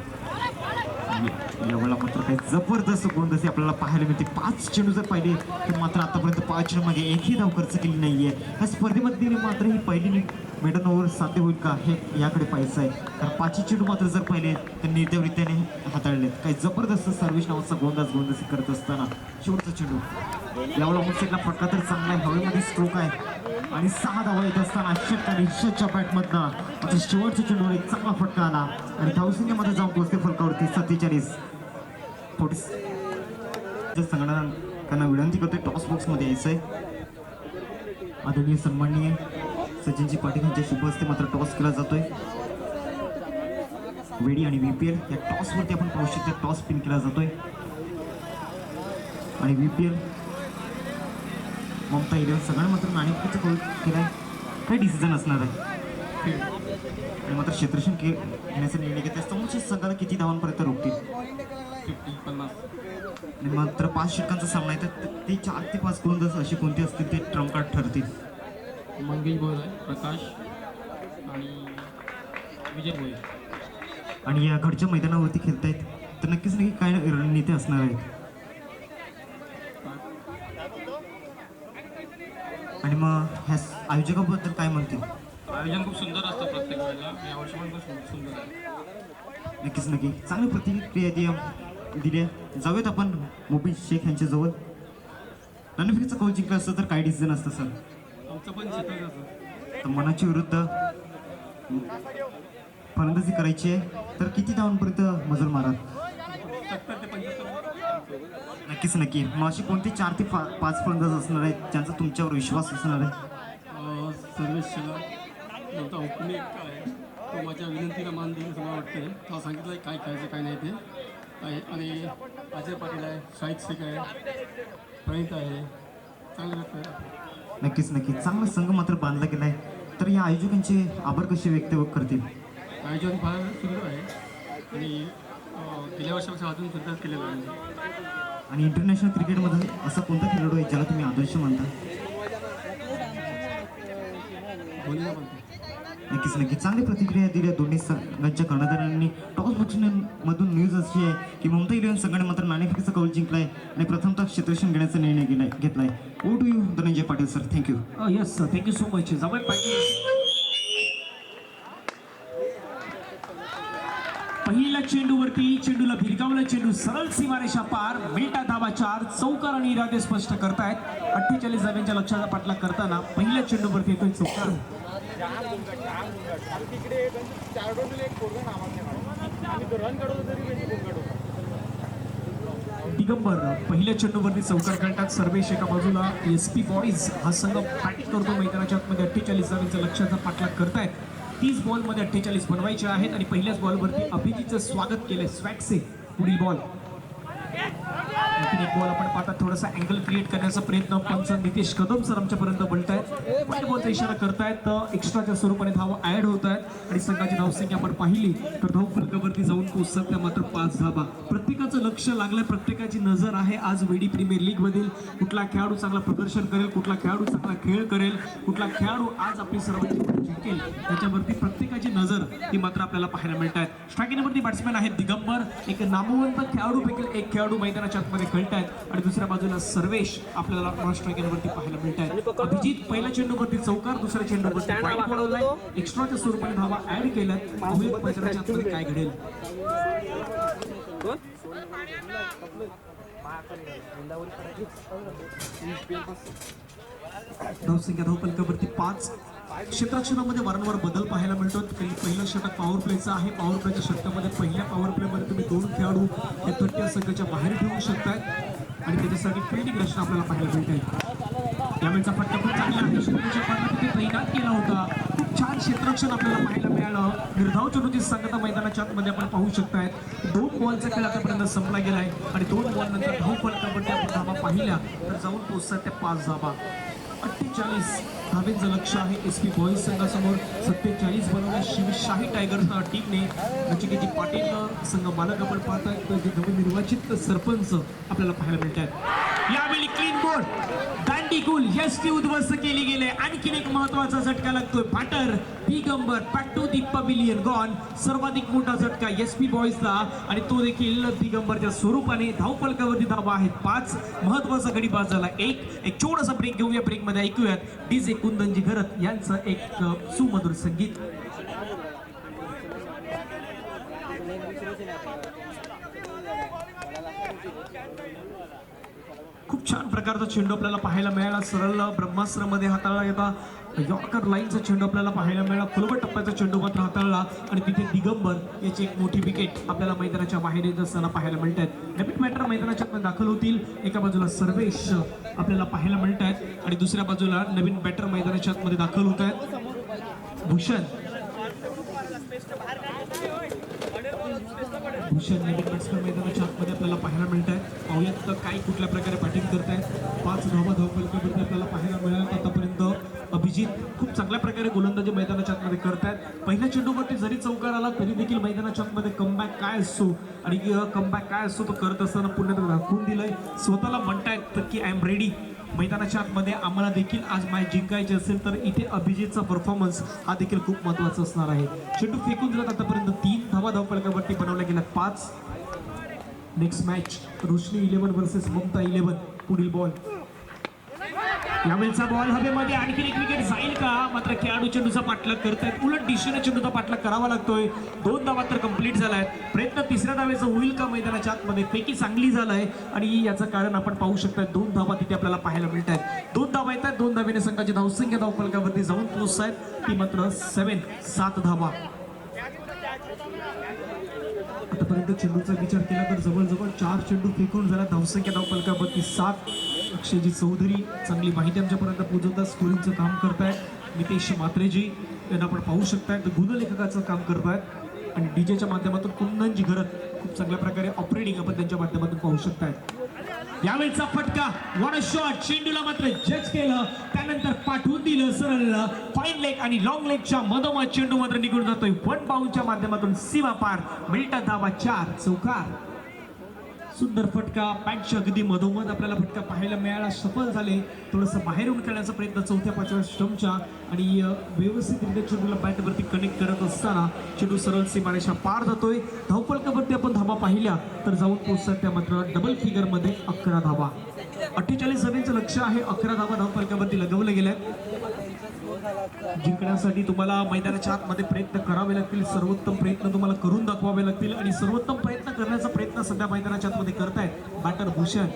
यावेळेला मात्र काही जबरदस्त गोलंदाजी आपल्याला पाहायला मिळते. 5 चेंडू जर पाहिले तर मात्र आतापर्यंत 5 चेंडूमध्ये एकही धाव खर्च केली नाहीये. ह्या स्पर्धेमध्ये मात्र ही पहिली मेडन ओव्हर साध्य होईल का हे याकडे पाहायचं आहे, कारण 5 चेंडू मात्र जर पाहिले तर निर्धावरित्याने हाताळलेत. काही जबरदस्त सर्विस नावाचा गोलंदाजी करत असताना शेवटचा चेंडू यावेळेला ऑफसाईडला फटका तर चांगला आहे. हवेमध्ये स्ट्रोक आहे आणि 6 धावा येत असताना ईर्ष्याच्या बॅटमधनं आता शेवटच्या चेंडूवर एक चांगला फटका आला आणि धावसंख्येमध्ये जाऊन पोहोचते फलकावरती 47. संघटनांना विनंती करतोय टॉस बॉक्समध्ये यायचंय. आदरणीय सन्माननीय सचिनजी पाटील यांच्या शुभ हस्ते मात्र टॉस केला जातोय. वेडी आणि VPL या टॉसवरती आपण पाहू शकतो. टॉस पिन केला जातोय आणि VPL ममता 11 सगळ्यांना मात्र नाणेफेकीचा कॉल केलाय. काय डिसिजन असणार आहे आणि मात्र क्षेत्ररक्षण घेण्याचा निर्णय घेतला. समोरच्या संघाला किती धावांपर्यंत रोखतील? 50 आणि मात्र 5 षटकांचा सामना आहे तर ते 4 ते 5 गोलंदाज असे कोणते असतील ते ट्रम्प कार्ड ठरतील. मंगेश भोयर आहे, प्रकाश आणि विजय भोयर. आणि या घरच्या मैदानावरती खेळतायत तर नक्कीच नक्की काय रणनीती असणार आहेत. आणि मग ह्या आयोजकाबद्दल काय म्हणतील? आयोजन खूप सुंदर असतं प्रत्येक वेळेला, यावर्षी पण खूप सुंदर आहे. नक्कीच नक्की चांगली प्रतिक्रिया दिल्या. जाऊयात आपण मोबिन शेख यांच्याजवळ. रणनीतीचा कौल जिंकला असतं तर काय डिसिजन असतं सर? आमचं पण चित्र असं तर मनाच्या विरुद्ध फलंदाजी करायची आहे तर किती धावांपर्यंत मजल माराल? 70 ते 75. नक्कीच नक्की. मग अशी कोणती 4 ते 5 फलंदाज असणार आहेत ज्यांचा तुमच्यावर विश्वास असणार आहे? सर्वेश शेलार नंतर औपनिक आहे, तो माझ्या विनंतीला मान देईल असं मला वाटतं. तो सांगितलं आहे काय खायचं काय नाही ते आहे. आणि अजय पाटील आहे, शाहिद शेख आहे, प्रणित आहे, चांगलं वाटतं. नक्कीच नक्की. चांगला संघ मात्र बांधला गेला आहे तर या आयोजकांचे आभार कसे व्यक्त करतील? आयोजन फार सुंदर आहे आणि गेल्या वर्षापेक्षा अजून सुंदर केलेलं आहे. आणि इंटरनॅशनल क्रिकेटमध्ये असा कोणता खेळाडू आहे ज्याला तुम्ही आदर्श मानता? धोनीला म्हणतो. नक्कीच नक्की. चांगली प्रतिक्रिया दिल्या दोन्ही संघांच्या कर्णधारांनी. टॉस बक्षिणांमधून न्यूज अशी आहे की मुंबई इंडियन्स संघाने मात्र नाणेफेकीचा कौल जिंकलाय आणि प्रथमतः क्षेत्ररक्षण घेण्याचा निर्णय घेतलाय. Over to you Dhananjay Patil sir. Thank you. Yes sir, thank you so much. जावई पाटील. पहिल्या चेंडूवरती चेंडूला भिरकावला, चेंडू सरळ सीमारेषा पार, मिनिटा धावा 4, चौकार आणि इरादे स्पष्ट करतायत. 48 धाव्यांच्या लक्ष्याचा पाठलाग करताना पहिल्या चेंडूवरती येतोय चौकार. दिगंबर पहिल्या चेंडूवरती चौकार करतात. सर्वेश एका बाजूला, SP बॉईज हा संघ बॅटिंग करतो मैदानाच्या आतमध्ये. 48 धाव्यांच्या लक्ष्याचा पाठलाग करतायत. 30 बॉलमध्ये 48 बनवायचे आहेत आणि पहिल्याच बॉलवरती अभिजीतचं स्वागत केलंय. स्वॅक्से पुढील बॉल. एक बॉल आपण पाहतात, थोडासा अँगल क्रिएट करण्याचा प्रयत्न पंच नितेश कदम सर आमच्यापर्यंत बोलतायत. वाईट बॉलचा इशारा करतायत. एक्स्ट्राच्या स्वरूपाने धावा ऍड होत आहेत आणि संघाची धावसंख्या आपण पाहिली तर धाव फलकावरती जाऊन पोहोचतात त्या मात्र 5 धावा. प्रत्येकाचं लक्ष लागलंय, प्रत्येकाची नजर आहे आज वेडी प्रीमियर लीग मधील. कुठला खेळाडू चांगला प्रदर्शन करेल, कुठला खेळाडू चांगला खेळ करेल, कुठला खेळाडू आज आपली सर्वांची जिंकेल, त्याच्यावरती प्रत्येकाची नजर ही मात्र आपल्याला पाहायला मिळत आहे. स्ट्रायकिंगवरती बॅट्समॅन आहेत दिगंबर, एक नामवंत खेळाडूपैकी एक खेळाडू मैदानाच्या आतमध्ये खेळतायत आणि दुसऱ्या बाजूला सर्वेश आपल्याला नॉन स्ट्रायकिंगवरती पाहायला मिळत आहेत. अभिजित पहिल्या चेंडूवरती चौकार, दुसऱ्या चेंडूवरती वाईट बॉल आलाय. एक्स्ट्राच्या स्वरूपाने धावा ऍड केल्यात. पाहूया मैदानाच्या आतमध्ये काय घडेल. धावसंख्या धावफलकावरती 5. क्षेत्ररक्षणामध्ये वारंवार बदल पाहायला मिळतो. पहिलं षटक पॉवर प्लेचं आहे. पॉवर प्लेच्या षटकामध्ये पहिल्या पॉवर प्लेमध्ये तुम्ही 2 खेळाडू हे तृतीय संघाच्या बाहेर ठेवू शकतायत आणि त्याच्यासाठी फिल्डिंग रचना आपल्याला पाहायला मिळते. यावेळेचा फटका खूप चांगला आहे. क्षेत्ररक्षण पात्र तिथे तैनात केला होता. खूप छान क्षेत्ररक्षण आपल्याला पाहायला मिळालं. निर्धाव चेंडूची संगता मैदानाच्या आतमध्ये आपण पाहू शकतायत. 2 बॉलचा खेळ आतापर्यंत संपला गेलाय आणि 2 बॉल नंतर धाव फलकावरती आपण धावा पाहिल्या तर जाऊन पोहोचतात त्या 5 धावा. 48 धावेंचं लक्ष आहे SP बॉईज संघासमोर. 47 बनवल्या शिवशाही टायगर्स टीमने. नचिकेत पाटील संघ मालक आपण पाहताय तर जे नवनिर्वाचित सरपंच आपल्याला पाहायला मिळतात. यावेळी क्लीन बोर्ड, दांडी गुल यष्टी उद्ध्वस्त केली गेले. आणखीन एक महत्वाचा झटका लागतोय. पाटर Digambar back to the pavilion gone. सर्वाधिक मोठा झटका SP बॉईजला आणि तो देखील दिगंबरच्या स्वरूपाने. धावफलकावरती धावा आहेत 5. महत्वाचा गडी बाद झाला 1. एक छोटासा ब्रेक घेऊया. ब्रेकमध्ये ऐकूयात डीजे कुंदनजी घरत यांचं एक सुमधुर संगीत. खूप छान प्रकारचा चेंडू आपल्याला पाहायला मिळाला. सरळ ब्रह्मास्त्रामध्ये हाताळला गेला. यॉर्कर लाईनचा चेंडू आपल्याला पाहायला मिळाला. खोलगट टप्प्याचा चेंडू मात्र हाताळला आणि तिथे दिगंबर याची एक मोठी विकेट आपल्याला मैदानाच्या बाहेर येत असताना पाहायला मिळत आहेत. नवीन बॅटर मैदानाच्या आत दाखल होतील. एका बाजूला सर्वेश आपल्याला पाहायला मिळत आहेत आणि दुसऱ्या बाजूला नवीन बॅटर मैदानाच्या आतमध्ये दाखल होत आहेत. भूषण नवीन बॅट्समॅन मैदानाच्या आतमध्ये आपल्याला पाहायला मिळत आहेत. पाहूयात काय कुठल्या प्रकारे बॅटिंग करतायत. 5 धावा धावफलकावरती आपल्याला पाहायला मिळाल्या. आतापर्यंत अभिजित अभिजित खूप चांगल्या प्रकारे गोलंदाजी मैदानाच्या आतमध्ये करतायत. पहिल्या चेंडूवरती जरी चौकार आला तरी देखील मैदानाच्या आतमध्ये कमबॅक काय असतो आणि कमबॅक काय असतो तो करत असताना पुन्हा दाखवून दिलंय. स्वतःला म्हणतायत की आय एम रेडी. मैदानाच्या आतमध्ये आम्हाला देखील आज मॅच जिंकायची असेल तर इथे अभिजितचा परफॉर्मन्स हा देखील खूप महत्त्वाचा असणार आहे. चेंडू फेकून दिला आतापर्यंत 3 धावा धावफलकावरती बनवल्या गेल्या 5. नेक्स्ट मॅच रोशनी 11 वर्सेस ममता 11. पुढील बॉल. यावेळचा बॉल हवेमध्ये आणखी एक विकेट जाईल का? मात्र खेळाडू चेंडूचा पाठलाग करतायत. उलट दिशेने चेंडूचा पाठलाग करावा लागतोय. 2 धावा तर कंप्लीट झालाय. प्रयत्न तिसऱ्या धावेचा होईल का? मैदानाच्या आतमध्ये फेकी चांगली झालाय आणि याचं कारण आपण पाहू शकता. 2 धावा तिथे आपल्याला पाहायला मिळत आहेत. 2 धावा येतात. 2 धावेने संघाची धावसंख्या धावफलकावरती जाऊन पोहोचत आहेत ती मात्र 7 धावा. आतापर्यंत चेंडूचा विचार केला तर जवळजवळ 4 चेंडू फेकून झाला. धावसंख्या धावफलकावरती 7. अक्षयजी चौधरी चांगली माहिती आमच्यापर्यंत पोहोचवतात. स्कोरिंगचं काम करतायत. नितेश मात्रेजी यांना आपण पाहू शकताय गुणलेखकाचं काम करतायत आणि डीजेच्या माध्यमातून कुंदनजी घरत खूप चांगल्या प्रकारे ऑपरेटिंग आपण त्यांच्या माध्यमातून पाहू शकताय. यावेळचा फटका वन शॉट. चेंडूला मात्र जज केलं त्यानंतर पाठवून दिलं सरळ फाईन लेग आणि लॉंग लेगच्या मधोमध चेंडू मात्र निघून जातोय. 1 बाउंडच्या माध्यमातून सीमा पार. मिळतात धावा 4. चौकार. सुंदर फटका. बॅटच्या अगदी मधोमध आपल्याला फटका पाहायला मिळाला. सफल झाले. थोडंसं बाहेरून खेळण्याचा प्रयत्न 4थ्या-5व्या स्टंपच्या आणि व्यवस्थितरित्या चेंडूला बॅटवरती कनेक्ट करत असताना चेंडू सरळ सीमारेषा पार जातोय. धावफलकावरती आपण धावा पाहिल्या तर जाऊन पोहोचतात त्या मात्र डबल फिगरमध्ये 11 धावा. 48 धावांचं लक्ष आहे. 11 धावा धावफलकावरती लगवले गेल्यात. जिंकण्यासाठी तुम्हाला मैदानाच्या आतमध्ये प्रयत्न करावे लागतील. सर्वोत्तम प्रयत्न तुम्हाला करून दाखवावे लागतील आणि सर्वोत्तम प्रयत्न करण्याचा प्रयत्न सध्या मैदानाच्या आतमध्ये करतायत बॅटर भूषण.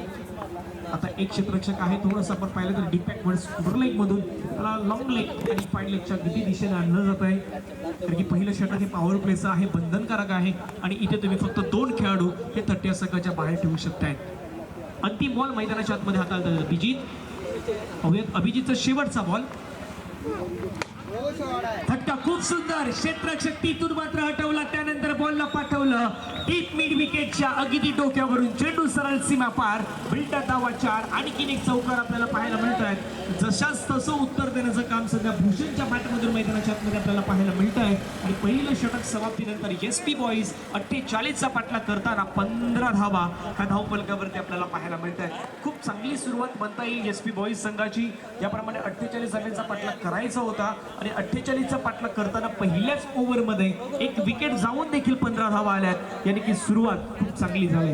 आता एक क्षेत्ररक्षक आहे. थोडंसं आपण पाहिलं तर डिपॅक्ट मध्ये स्कूटर लेग मधून त्याला लॉंग लेग आणि फाईन लेगच्या गती दिशेने आणलं जात आहे. कारण की पहिलं षटक हे पॉवर प्लेचं आहे. बंधनकारक आहे आणि इथे तुम्ही फक्त 2 खेळाडू हे तट्या संघाच्या बाहेर ठेवू शकताय. अंतिम बॉल मैदानाच्या आतमध्ये हाताळतात अभिजित. अभिजितचा शेवटचा बॉल. फटका खूप सुंदर. क्षेत्ररक्षक तिथून मात्र हटवला. त्यानंतर बॉलला पाठवलं डीप मिड विकेटच्या अगदी डोक्यावरून. चेंडू सरळ सीमा पार. मिळतात धावा 4. आणखीन एक चौकार आपल्याला पाहायला मिळत आहेत. जशाच तसं उत्तर देण्याचं काम सध्या भूषणच्या बॅटमधून मैदानाच्या आतमध्ये आपल्याला पाहायला मिळत आहे. आणि पहिलं षटक समाप्तीनंतर SP बॉईज 48चा पाठलाग करताना 15 धावा ह्या धावफलकावरती आपल्याला पाहायला मिळत आहे. खूप चांगली सुरुवात म्हणता येईल SP बॉईज संघाची. याप्रमाणे 48 धावांचा पाठलाग करायचा होता आणि 48चा पाठलाग करताना पहिल्याच ओव्हरमध्ये एक विकेट जाऊन देखील 15 धावा आल्यात. यानी की सुरुवात खूप चांगली झाली.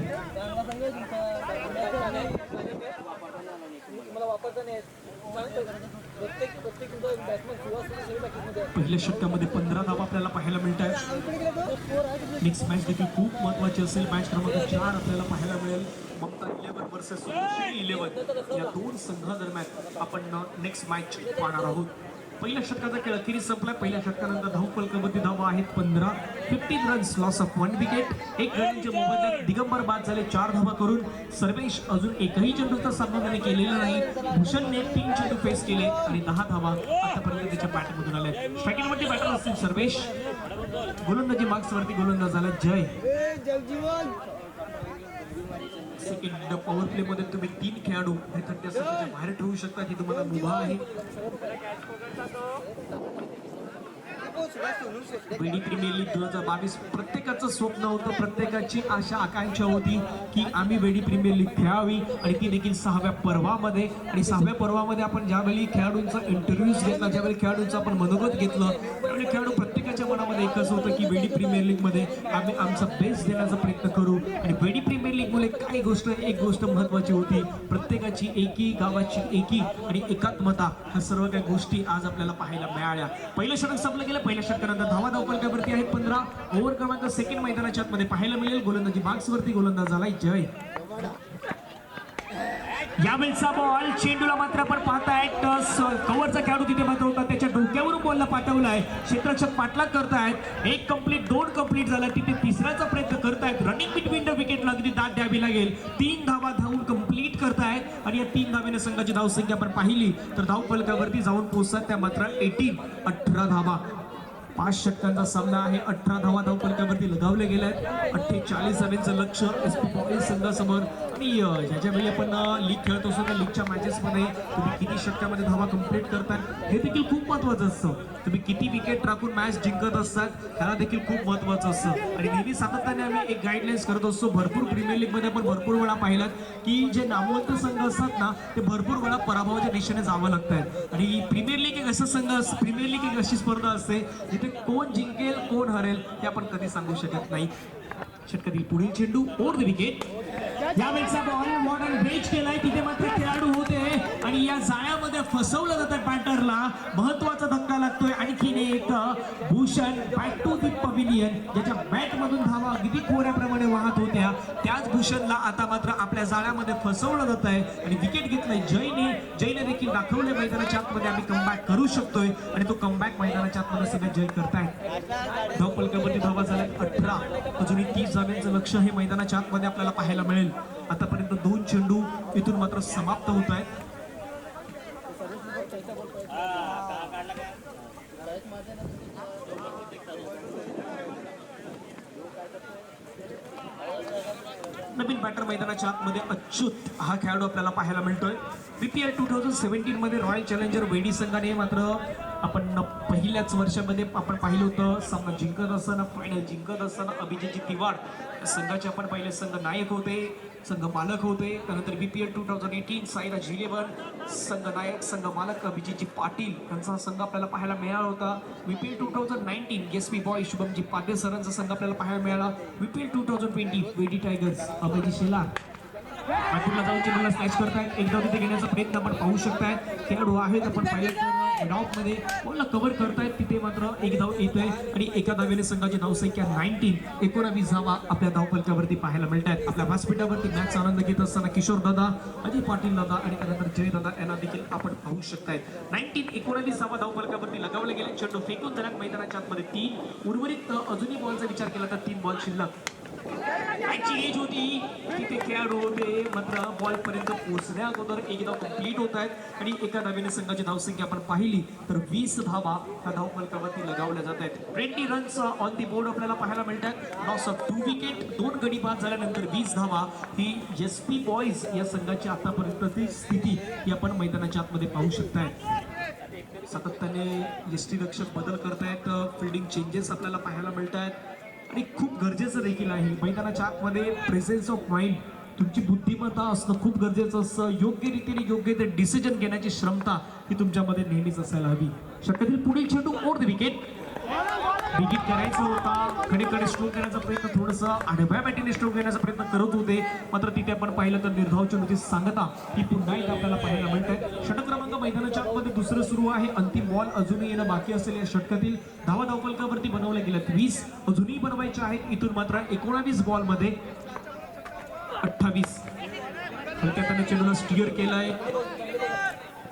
पहिल्या षटकामध्ये 15 धावा आपल्याला पाहायला मिळत आहेत. नेक्स्ट मॅच देखील खूप महत्वाची असेल. मॅच क्रमांक 4 आपल्याला पाहायला मिळेल. ममता 11 वर्सेस रोशनी 11 या 2 संघादरम्यान आपण नेक्स्ट मॅच पाहणार आहोत. पहिल्या षटकाचा खेळ अखेरीस संपला. पहिल्या षटकानंतर धावफलकावरती धावा आहेत 15. 15 रन्स लॉस ऑफ 1 विकेट. 1 रनच्या मोबदल्यात दिगंबर बाद झाले 4 धावा करून. सर्वेश अजून एकही चेंडूचा सामना त्याने केलेला नाही. भूषणने 3 चेंडू फेस केले आणि 10 धावा आतापर्यंत त्याच्या बॅटमधून आल्या. स्ट्रायकिंगवरती बॅटर असतील सर्वेश. गोलंदाजी मार्क्सवरती गोलंदाज झाला जय. सेकंड पॉवर प्ले मध्ये तुम्ही 3 खेळाडू हे तट्या संघाच्या बाहेर ठेवू शकता. ही तुम्हाला मुभा आहे. बीडी प्रीमियर लीग 2022 प्रत्येकाचं स्वप्न होतं. प्रत्येकाची आशा आकांक्षा होती की आम्ही बीडी प्रीमियर लीग खेळावी आणि ती देखील 6व्या पर्वामध्ये. आणि 6व्या पर्वामध्ये आपण ज्यावेळी खेळाडूंचा इंटरव्ह्यूज घेतला, ज्यावेळी खेळाडूंचं आपण मनोगत घेतलं, त्यावेळी खेळाडू प्रत्येकाच्या मनामध्ये एकच होतं की बीडी प्रीमियर लीग मध्ये आम्ही आमचा बेस्ट देण्याचा प्रयत्न करू. आणि बीडी प्रीमियर लीग मुळे काय गोष्ट, एक गोष्ट महत्वाची होती. प्रत्येकाची एकी, गावाची एकी आणि एकात्मता, ह्या सर्व काही गोष्टी आज आपल्याला पाहायला मिळाल्या. पहिलं षटक संपलं गेलं. पहिल्या षटकानंतर धावा धावफलकावरती आहेत 15. ओव्हर क्रमांक सेकंड मैदानाच्या आतमध्ये पाहायला मिळेल. गोलंदाजी बॉक्सवरती गोलंदाज झालाय जय. यावेळचा बॉल चेंडूला मात्र आपण पाहताय कव्हरचा खेळाडू तिथे मात्र होता. त्याच्या डोक्यावरून बॉलला पाठवलाय. क्षेत्ररक्षक पाठलाग करतायत. 1 कंप्लीट 2 कंप्लीट झाला. तिथे तिसऱ्याचा प्रयत्न करतायत. रनिंग बिटवीन द विकेट अगदी दाद द्यावी लागेल. 3 धावा धावून कंप्लीट करतायत आणि या 3 धावेने संघाची धावसंख्या आपण पाहिली तर धावफलकावरती जाऊन पोहोचतात त्या मात्र 18 धावा. 5 षटकांचा सामना आहे. 18 धावा धावफलकावरती लगावले गेले आहेत. 48 धावांचं लक्ष SP बॉईज संघासमोर. आणि ज्याच्या वेळी आपण लीग खेळत असतो त्या लीगच्या मॅचेसमध्ये तुम्ही किती षटकामध्ये धावा कंप्लीट करताय हे देखील खूप महत्त्वाचं असतं. तुम्ही किती विकेट राखून मॅच जिंकत असतात ह्याला देखील खूप महत्त्वाचं असतं. आणि नेहमी सातत्याने आम्ही एक गाईडलाईन्स करत असतो. भरपूर प्रीमियर लीगमध्ये आपण भरपूर वेळा पाहिलात की जे नामवंत संघ असतात ना ते भरपूर वेळा पराभवाच्या दिशेने जावं लागतात. आणि प्रीमियर लीग एक असं संघ असतं, प्रीमियर लीग एक अशी स्पर्धा असते जिथे कोण जिंकेल कोण हरेल हे आपण कधी सांगू शकत नाही. षटकातील पुढील चेंडू ओव्हर द विकेट. यावेळेचा बॉल मॉडर्न ब्रेक केलाय, तिथे मात्र खेळाडू होते आणि या जाळ्यामध्ये फसवलं जातं बॅटरला. महत्वाचा धक्का लागतोय. आणखीन एक Bhushan back to the pavilion, ज्याच्या बॅट मधून धावा अगदी खोऱ्याप्रमाणे वाहत होत्या त्याच भूषणला आता मात्र आपल्या जाळ्यामध्ये फसवलं जात आहे आणि विकेट घेतलंय जयने देखील दाखवले मैदानाच्या आतमध्ये आम्ही कमबॅक करू शकतोय आणि तो कमबॅक मैदानाच्या आतमध्ये सगळे जय करतायत. धावफलकावरती धावा झाल्या 18. अजूनही 30 धावांचं लक्ष हे मैदानाच्या आतमध्ये आपल्याला पाहायला मिळेल. आतापर्यंत 2 चेंडू इथून मात्र समाप्त होत आहेत. नवीन बॅटर मैदानाच्या आतमध्ये अच्युत हा खेळाडू आपल्याला पाहायला मिळतोय. BPL 2017 मध्ये रॉयल चॅलेंजर वेडी संघाने मात्र आपण पहिल्याच वर्षामध्ये आपण पाहिलं होतं सामना जिंकत असताना, फायनल जिंकत असताना अभिजितजी तिवाड संघाचे आपण पहिले संघ नायक होते, संघ मालक होते. त्यानंतर BPL 2018 साईराज 11 संघ नायक संघ मालक अभिजितजी पाटील यांचा संघ आपल्याला पाहायला मिळाला होता. BPL 2019 SP boys Shubham ji Patil सरांचा संघ आपल्याला पाहायला मिळाला. BPL 2020 वेडी टायगर्स अभयजी शेलार पाठीला जाऊन चेंडूला स्मॅच करतायत. एकदा तिथे घेण्याचा प्रयत्न आपण पाहू शकताय. खेळाडू आहेत आपण पाहिलं डॉप मध्ये बॉलला कव्हर करतायत, तिथे मात्र एक धाव येतोय आणि एका धावेने संघाची धावसंख्या 19 धावा आपल्या धावफलकावरती पाहायला मिळत आहेत. आपल्या व्यासपीठावरती मॅच आनंद घेत असताना किशोर दादा, अजय पाटील दादा आणि त्यानंतर जय दादा यांना देखील आपण पाहू शकतायत. 19 धावा धावफलकावरती लगावले गेले. चेंडू फेकून झाल्यात मैदानाच्या आतमध्ये 3. उर्वरित अजूनही बॉलचा विचार केला तर 3 बॉल शिल्लक. एज होती तिथे खेळाडू होते मात्र बॉल पर्यंत पोहोचण्या अगोदर एक धाव कंप्लीट होत आहेत आणि एका धावेने संघाची धावसंख्या आपण पाहिली तर 20 धावा ह्या धावफलकावरती लगावल्या जात आहेत. 20 रन्स ऑन दी बोर्ड आपल्याला पाहायला मिळतात. लॉस ऑफ 2 विकेट, 2 गडी बाद झाल्यानंतर 20 धावा ही SP बॉईज या संघाची आतापर्यंतची स्थिती ही आपण मैदानाच्या आतमध्ये पाहू शकताय. सातत्याने यष्टी रक्षक बदल करतायत, फिल्डिंग चेंजेस आपल्याला पाहायला मिळत आहेत आणि खूप गरजेचं देखील आहे मैदानाच्या आतमध्ये प्रेझेन्स ऑफ माइंड, तुमची बुद्धिमत्ता असणं खूप गरजेचं असतं. योग्य रीतीने योग्य ते डिसिजन घेण्याची क्षमता ही तुमच्यामध्ये नेहमीच असायला हवी. षटकातील पुढील चेंडू ओव्हर द विकेट. विकेट करायचा होता, कडे स्ट्रोक करण्याचा प्रयत्न, थोडंसं आडव्या बॅटीने स्ट्रोक घेण्याचा प्रयत्न करत होते मात्र तिथे आपण पाहिलं तर निर्धाव चेंडूची सांगता ही पुन्हा एकदा आपल्याला पाहायला मिळते. षटक क्रमांक मैदानाच्या आतमध्ये दुसरं सुरू आहे. अंतिम बॉल अजूनही येणं बाकी असेल. या षटकातील धावा धावफलकावरती बनवल्या गेल्यात 20, अजूनही बनवायच्या आहेत. इथून मात्र 19 बॉलमध्ये 28. त्याने चेंडूला स्टिअर केलाय,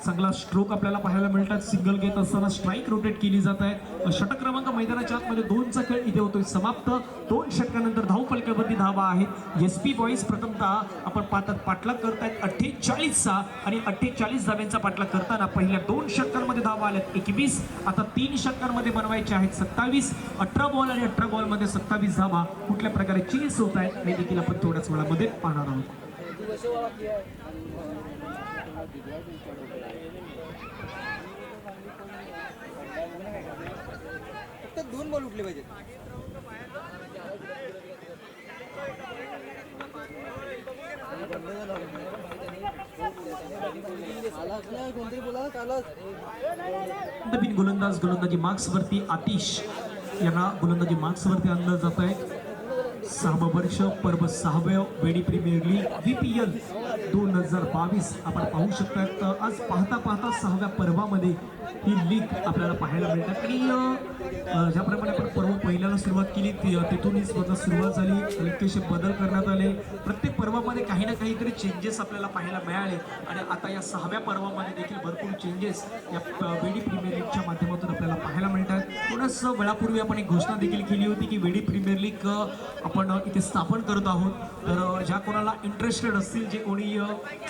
चांगला स्ट्रोक आपल्याला पाहायला मिळतात. सिंगल घेत असताना स्ट्राईक रोटेट केली जात आहे. षटक क्रमांक मैदानाच्या आतमध्ये 2चा खेळ इथे होतोय समाप्त. 2 षटकानंतर धावफलकावरती धावा आहेत. SP बॉईज प्रथमतः आपण पाठलाग करतायत 48चा आणि 48 धाव्यांचा पाठलाग करताना पहिल्या 2 षटकांमध्ये धावा आल्यात 21. आता 3 षटकांमध्ये बनवायचे आहेत 27. 18 बॉल आणि 18 बॉलमध्ये 27 धावा कुठल्या प्रकारे चेस होत आहेत हे देखील आपण थोड्याच वेळामध्ये पाहणार आहोत. फक्त 2 बॉल उठले पाहिजेत. नवीन गोलंदाजी मार्क्सवरती आतिश यांना गोलंदाजी मार्क्सवरती आणलं जात आहे. 6 वर्ष पर्व 6व्या वेडी प्रीमियर लीग BPL 2022 आपण पाहू शकतात. आज पाहता 6व्या पर्वामध्ये ही लीग आपल्याला पाहायला मिळतात आणि ज्याप्रमाणे आपण पर्व पहिल्याला सुरुवात केली तिथून ही स्पर्धा सुरुवात झाली. हलकेसे बदल करण्यात आले. प्रत्येक पर्वामध्ये काही ना काहीतरी चेंजेस आपल्याला पाहायला मिळाले आणि आता या 6व्या पर्वामध्ये देखील भरपूर चेंजेस या वेडी प्रीमियर लीगच्या माध्यमातून आपल्याला पाहायला मिळतात. थोडंसं वेळापूर्वी आपण एक घोषणा देखील केली होती की वेडी प्रीमियर लीग आपण इथे स्थापन करत आहोत. तर ज्या कोणाला इंटरेस्टेड असतील, जे कोणी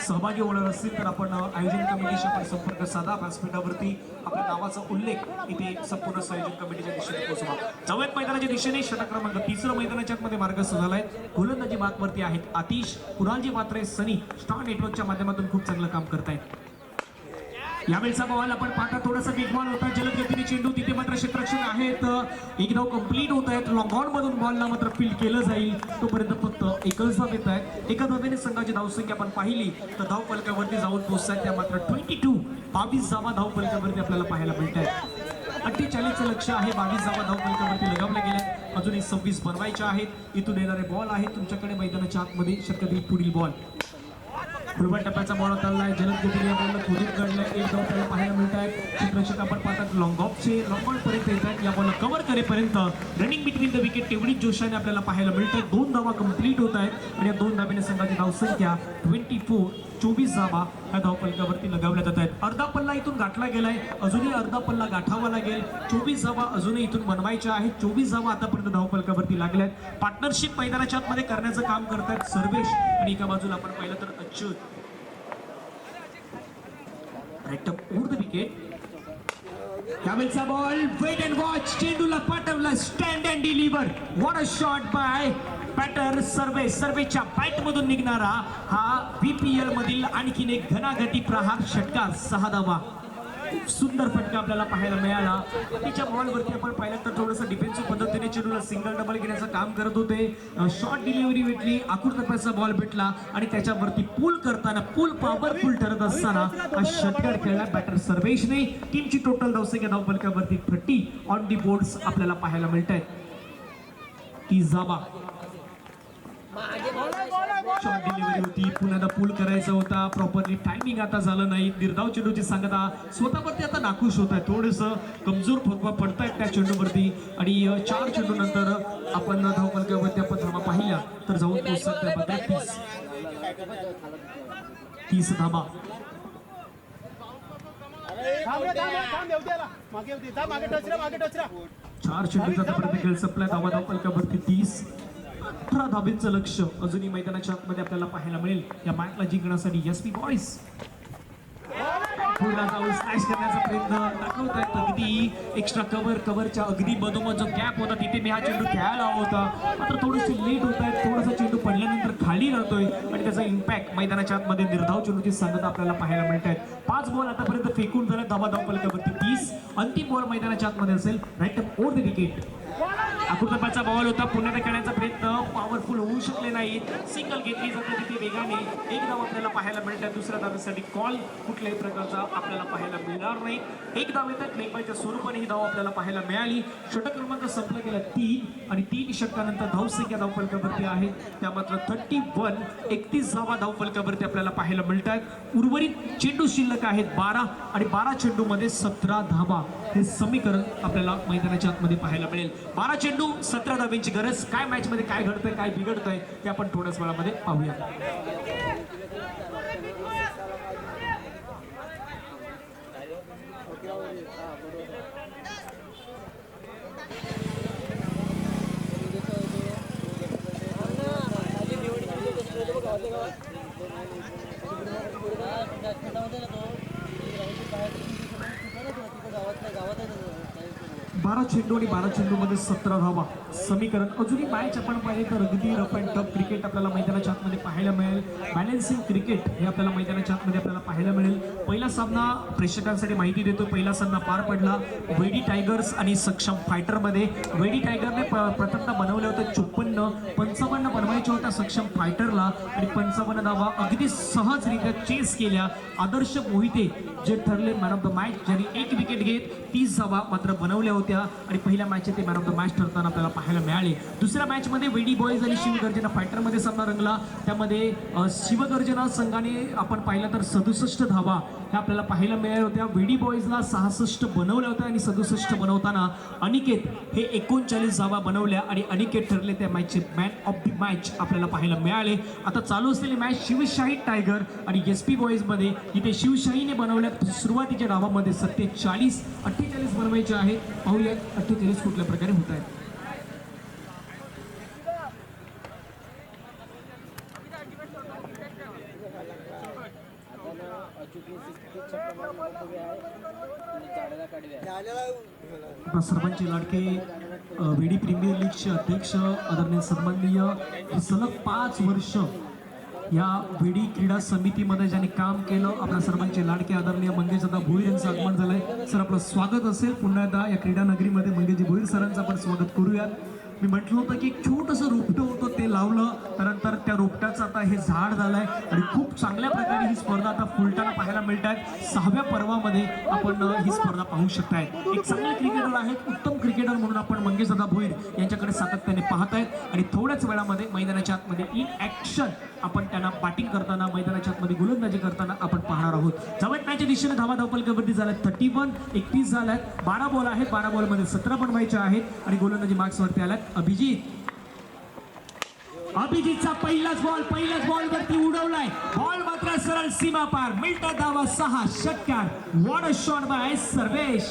सहभागी होणार असतील तर आपण आयोजन कमिटीशी आपण संपर्क साधा. व्यासपीठावरती आपल्या नावाचा उल्लेख इथे संपूर्ण संयोजन कमिटीच्या दिशेने पोहोचवा. जवळ मैदानाच्या दिशेने षटक क्रमांक 3 मैदानाच्या आतमध्ये मार्गस्थ झालाय. गोलंदाजी मार्कवरती आहेत आतिश, कुणालजी मात्रे, सनी स्टार नेटवर्कच्या माध्यमातून खूप चांगलं काम करतायत. यावेळेचा बॉल आपण पाहता थोडासा बिग बॉल होता. जलद गतीने चेंडू तिथे मात्र क्षेत्ररक्षक आहेत. एक धाव कंप्लीट होत आहेत. लॉंग ऑन मधून बॉलला मात्र फील्ड केलं जाईल तोपर्यंत फक्त एकच धाव येत आहे. एका धावेने संघाची धावसंख्या आपण पाहिली तर धाव फलकावरती जाऊन पोहोचतात त्या मात्र 22 धावा धाव फलकावरती आपल्याला पाहायला मिळत आहेत. 48चं लक्ष आहे. 22 धावा धाव फलकावरती लगावल्या गेल्या. अजूनही 26 बनवायच्या आहेत. इथून येणारे बॉल आहेत तुमच्याकडे मैदानाच्या आतमध्ये. शक्यतो पुढील बॉल पूर्व टप्प्याचा बॉल चाललाय. जलद गतीने या बॉलला खोदून काढलाय. एक धाव त्याला पाहायला मिळत आहे. क्षेत्ररक्षक आपण पाहतात लॉंग ऑफचे लॉंग ऑन पर्यंत येत आहेत. या बॉलला कव्हर करेपर्यंत रनिंग बिटवीन द विकेट तेवढीच जोशाने आपल्याला पाहायला मिळत आहे. 2 धावा कंप्लीट होत आहेत आणि या 2 धावेने संघाची धावसंख्या 24 धावा या धावफलकावरती लगावल्या जात आहेत. अर्धा पल्ला इथून गाठला गेलाय. अजूनही अर्धा पल्ला गाठावा लागेल. 24 धावा अजूनही इथून बनवायच्या आहेत. 24 धावा आतापर्यंत धावफलकावरती लागल्यात. पार्टनरशिप मैदानाच्या आतमध्ये करण्याचं काम करतायत सर्वेश आणि एका बाजूला आपण पाहिलं तर Achyut. Right up over the wicket. त्यावेळेचा बॉल वेट अँड वॉच. चेंडूला पाठवला. Stand and deliver. What a shot by batter सर्वेच्या बॅट मधून निघणारा हा बीपीएल मधील आणखीन एक घनाघटी प्रहार षटकार. 6 धावा. सुंदर फटका आपल्याला पाहायला मिळाला. तिच्या बॉलवरती आपण पाहिलं तर थोडंसं डिफेन्सिव्ह पद्धतीने चेंडूला सिंगल डबल घेण्याचं काम करत होते. शॉर्ट डिलिव्हरी भेटली. आखूड टप्प्याचा बॉल भेटला आणि त्याच्यावरती पूल करताना पूल पॉवरफुल ठरत असताना हा षटकार खेळला बॅटर सर्वेशने. टीमची टोटल धावसंख्या धावफलकावरती 30 ऑन दी बोर्ड्स आपल्याला पाहायला मिळत आहेत. 30 धावा. शॉर्ट डिलिव्हरी होती. पुन्हा पूल करायचा होता. प्रॉपरली टायमिंग आता झालं नाही. निर्धाव चेंडूची सांगता स्वतःवरती आता नाखुश होत आहे. थोडंसं कमजोर फकवा पडतायत त्या चेंडूवरती आणि 4 चेंडू नंतर आपण धावफलकावरती आपण धावा पाहिल्या तर जाऊन पोहोचतात त्यामध्ये 30 धावा. 4 चेंडूचा आतापर्यंत खेळ संपलाय. धावा धावफलकावरती 30. 18 धावेचं लक्ष अजूनही मैदानाच्या आतमध्ये आपल्याला पाहायला मिळेल. या मॅचला जिंकण्यासाठी एसपी बॉईज पुढला जाऊन स्मॅश करण्याचा प्रयत्न दाखवत आहेत. अगदी एक्स्ट्रा कव्हरच्या अगदी मधोमध जो गॅप होता तिथे मी हा चेंडू खेळायला हवा मात्र थोडेसे लेट होत आहेत. थोडासा चेंडू पडल्यानंतर खाली राहतोय आणि त्याचा इम्पॅक्ट मैदानाच्या आतमध्ये निर्धाव चेंडूची सांगता आपल्याला पाहायला मिळत आहेत. 5 बॉल आतापर्यंत फेकून झाले. धावा धावफलकावरती 30. अंतिम बॉल मैदानाच्या आतमध्ये असेल. Right up over the wicket. आकुर्तापाचा बॉल होता. पुन्हा खेळण्याचा प्रयत्न पॉवरफुल होऊ शकले नाहीत. सिंगल घेतली जाते तिथे वेगाने. एक धाव आपल्याला पाहायला मिळतात. दुसऱ्या धावेसाठी कॉल कुठल्याही प्रकारचा आपल्याला पाहायला मिळणार नाही. एक धाव येतात. लेगबायच्या स्वरूपाने ही धाव आपल्याला पाहायला मिळाली. षटक क्रमांक संपला गेला 3 आणि 3 षटकानंतर धावसंख्या धावफलकावरती आहेत त्या मात्र 31 धावा धावफलकावरती आपल्याला पाहायला मिळतात. उर्वरित चेंडू शिल्लक आहेत 12 आणि 12 चेंडूमध्ये 17 धावा. हे समीकरण आपल्याला मैदानाच्या आतमध्ये पाहायला मिळेल. 12 चेंडू 17 धाव्यांची गरज. काय मॅच मध्ये काय घडतंय काय बिघडतंय ते आपण थोड्याच वेळामध्ये पाहूया. 12 चेंडू आणि 12 चेंडूमध्ये 17 धावा. समीकरण अजूनही मॅच आपण पाहिले तर अगदी रफ अँड टफ क्रिकेट आपल्याला मैदानाच्या आतमध्ये पाहायला मिळेल. बॅलन्सिंग क्रिकेट हे आपल्याला मैदानाच्या आतमध्ये आपल्याला पाहायला मिळेल. पहिला सामना प्रेक्षकांसाठी माहिती देतो. पहिला सामना पार पडला वेडी टायगर्स आणि सक्षम फायटरमध्ये. वेडी टायगरने प्रथमतः बनवले होते 55 बनवायचे होत्या सक्षम फायटरला आणि 55 धावा अगदी सहजरित्या चेस केल्या. आदर्श मोहिते जे ठरले मॅन ऑफ द मॅच ज्यांनी 1 विकेट घेत 30 धावा मात्र बनवल्या होत्या आणि पहिल्या मॅच ते मॅन ऑफ द मॅच ठरताना आपल्याला पाहायला मिळाले. दुसऱ्या मॅच मध्ये वेडी बॉईज आणि शिवगर्जना फायटरमध्ये सामना रंगला. त्यामध्ये शिवगर्जना संघाने आपण पाहिलं तर 67 धावा ह्या आपल्याला पाहायला मिळाल्या होत्या. वेडी बॉईजला 66 बनवल्या होत्या आणि 67 बनवताना अनिकेत हे 39 धावा बनवल्या आणि अनिकेत ठरले त्या मॅचचे मॅन ऑफ द मॅच आपल्याला पाहायला मिळाले. आता चालू असलेली मॅच शिवशाही टायगर आणि एसपी बॉईज मध्ये. इथे शिवशाहीने बनवल्या सुरुवातीच्या डावामध्ये 47 48 बनवायचे आहेत. पाहूया 48 कुठल्या प्रकारे होत आहेत. आपला सर्वांचे लाडके वेडी प्रीमियर लीगचे अध्यक्ष आदरणीय सन्माननीय सलग 5 वर्ष या वेडी क्रीडा समितीमध्ये ज्यांनी काम केलं, आपल्या सर्वांचे लाडके आदरणीय मंगेशदादा भोईर यांचं आगमन झालंय. सर, आपलं स्वागत असेल पुन्हा एकदा या क्रीडा नगरीमध्ये. मंगेशजी भोईर सरांचं आपण स्वागत करूयात. मी म्हटलं होतं की एक छोटंसं रोपटं होतं ते लावलं, त्यानंतर त्या रोपट्याचं आता हे झाड झालंय आणि खूप चांगल्या प्रकारे ही स्पर्धा आता फुलताना पाहायला मिळत आहे. 6व्या पर्वामध्ये आपण ही स्पर्धा पाहू शकताय. एक चांगले क्रिकेटर आहेत, उत्तम क्रिकेटर म्हणून आपण मंगेशदादा भोईर यांच्याकडे सातत्याने पाहत आहेत आणि थोड्याच वेळामध्ये मैदानाच्या आतमध्ये इन ॲक्शन आपण त्यांना बॅटिंग करताना, मैदानाच्या आतमध्ये गोलंदाजी करताना आपण पाहणार आहोत. जवळ मॅचच्या दिशेने धावा धावपलकावरती झाल्यात 31, 31 झाल्यात. 12 बॉल आहेत, 12 बॉलमध्ये 17 पण व्हायचे आहेत आणि गोलंदाजी मार्क्सवरती आल्यात. अभिजितचा पहिलाच बॉल वरती उडवलाय. बॉल मात्र सरळ सीमा पार. मिळतात धावा 6 षटकार. What a shot by Sarvesh.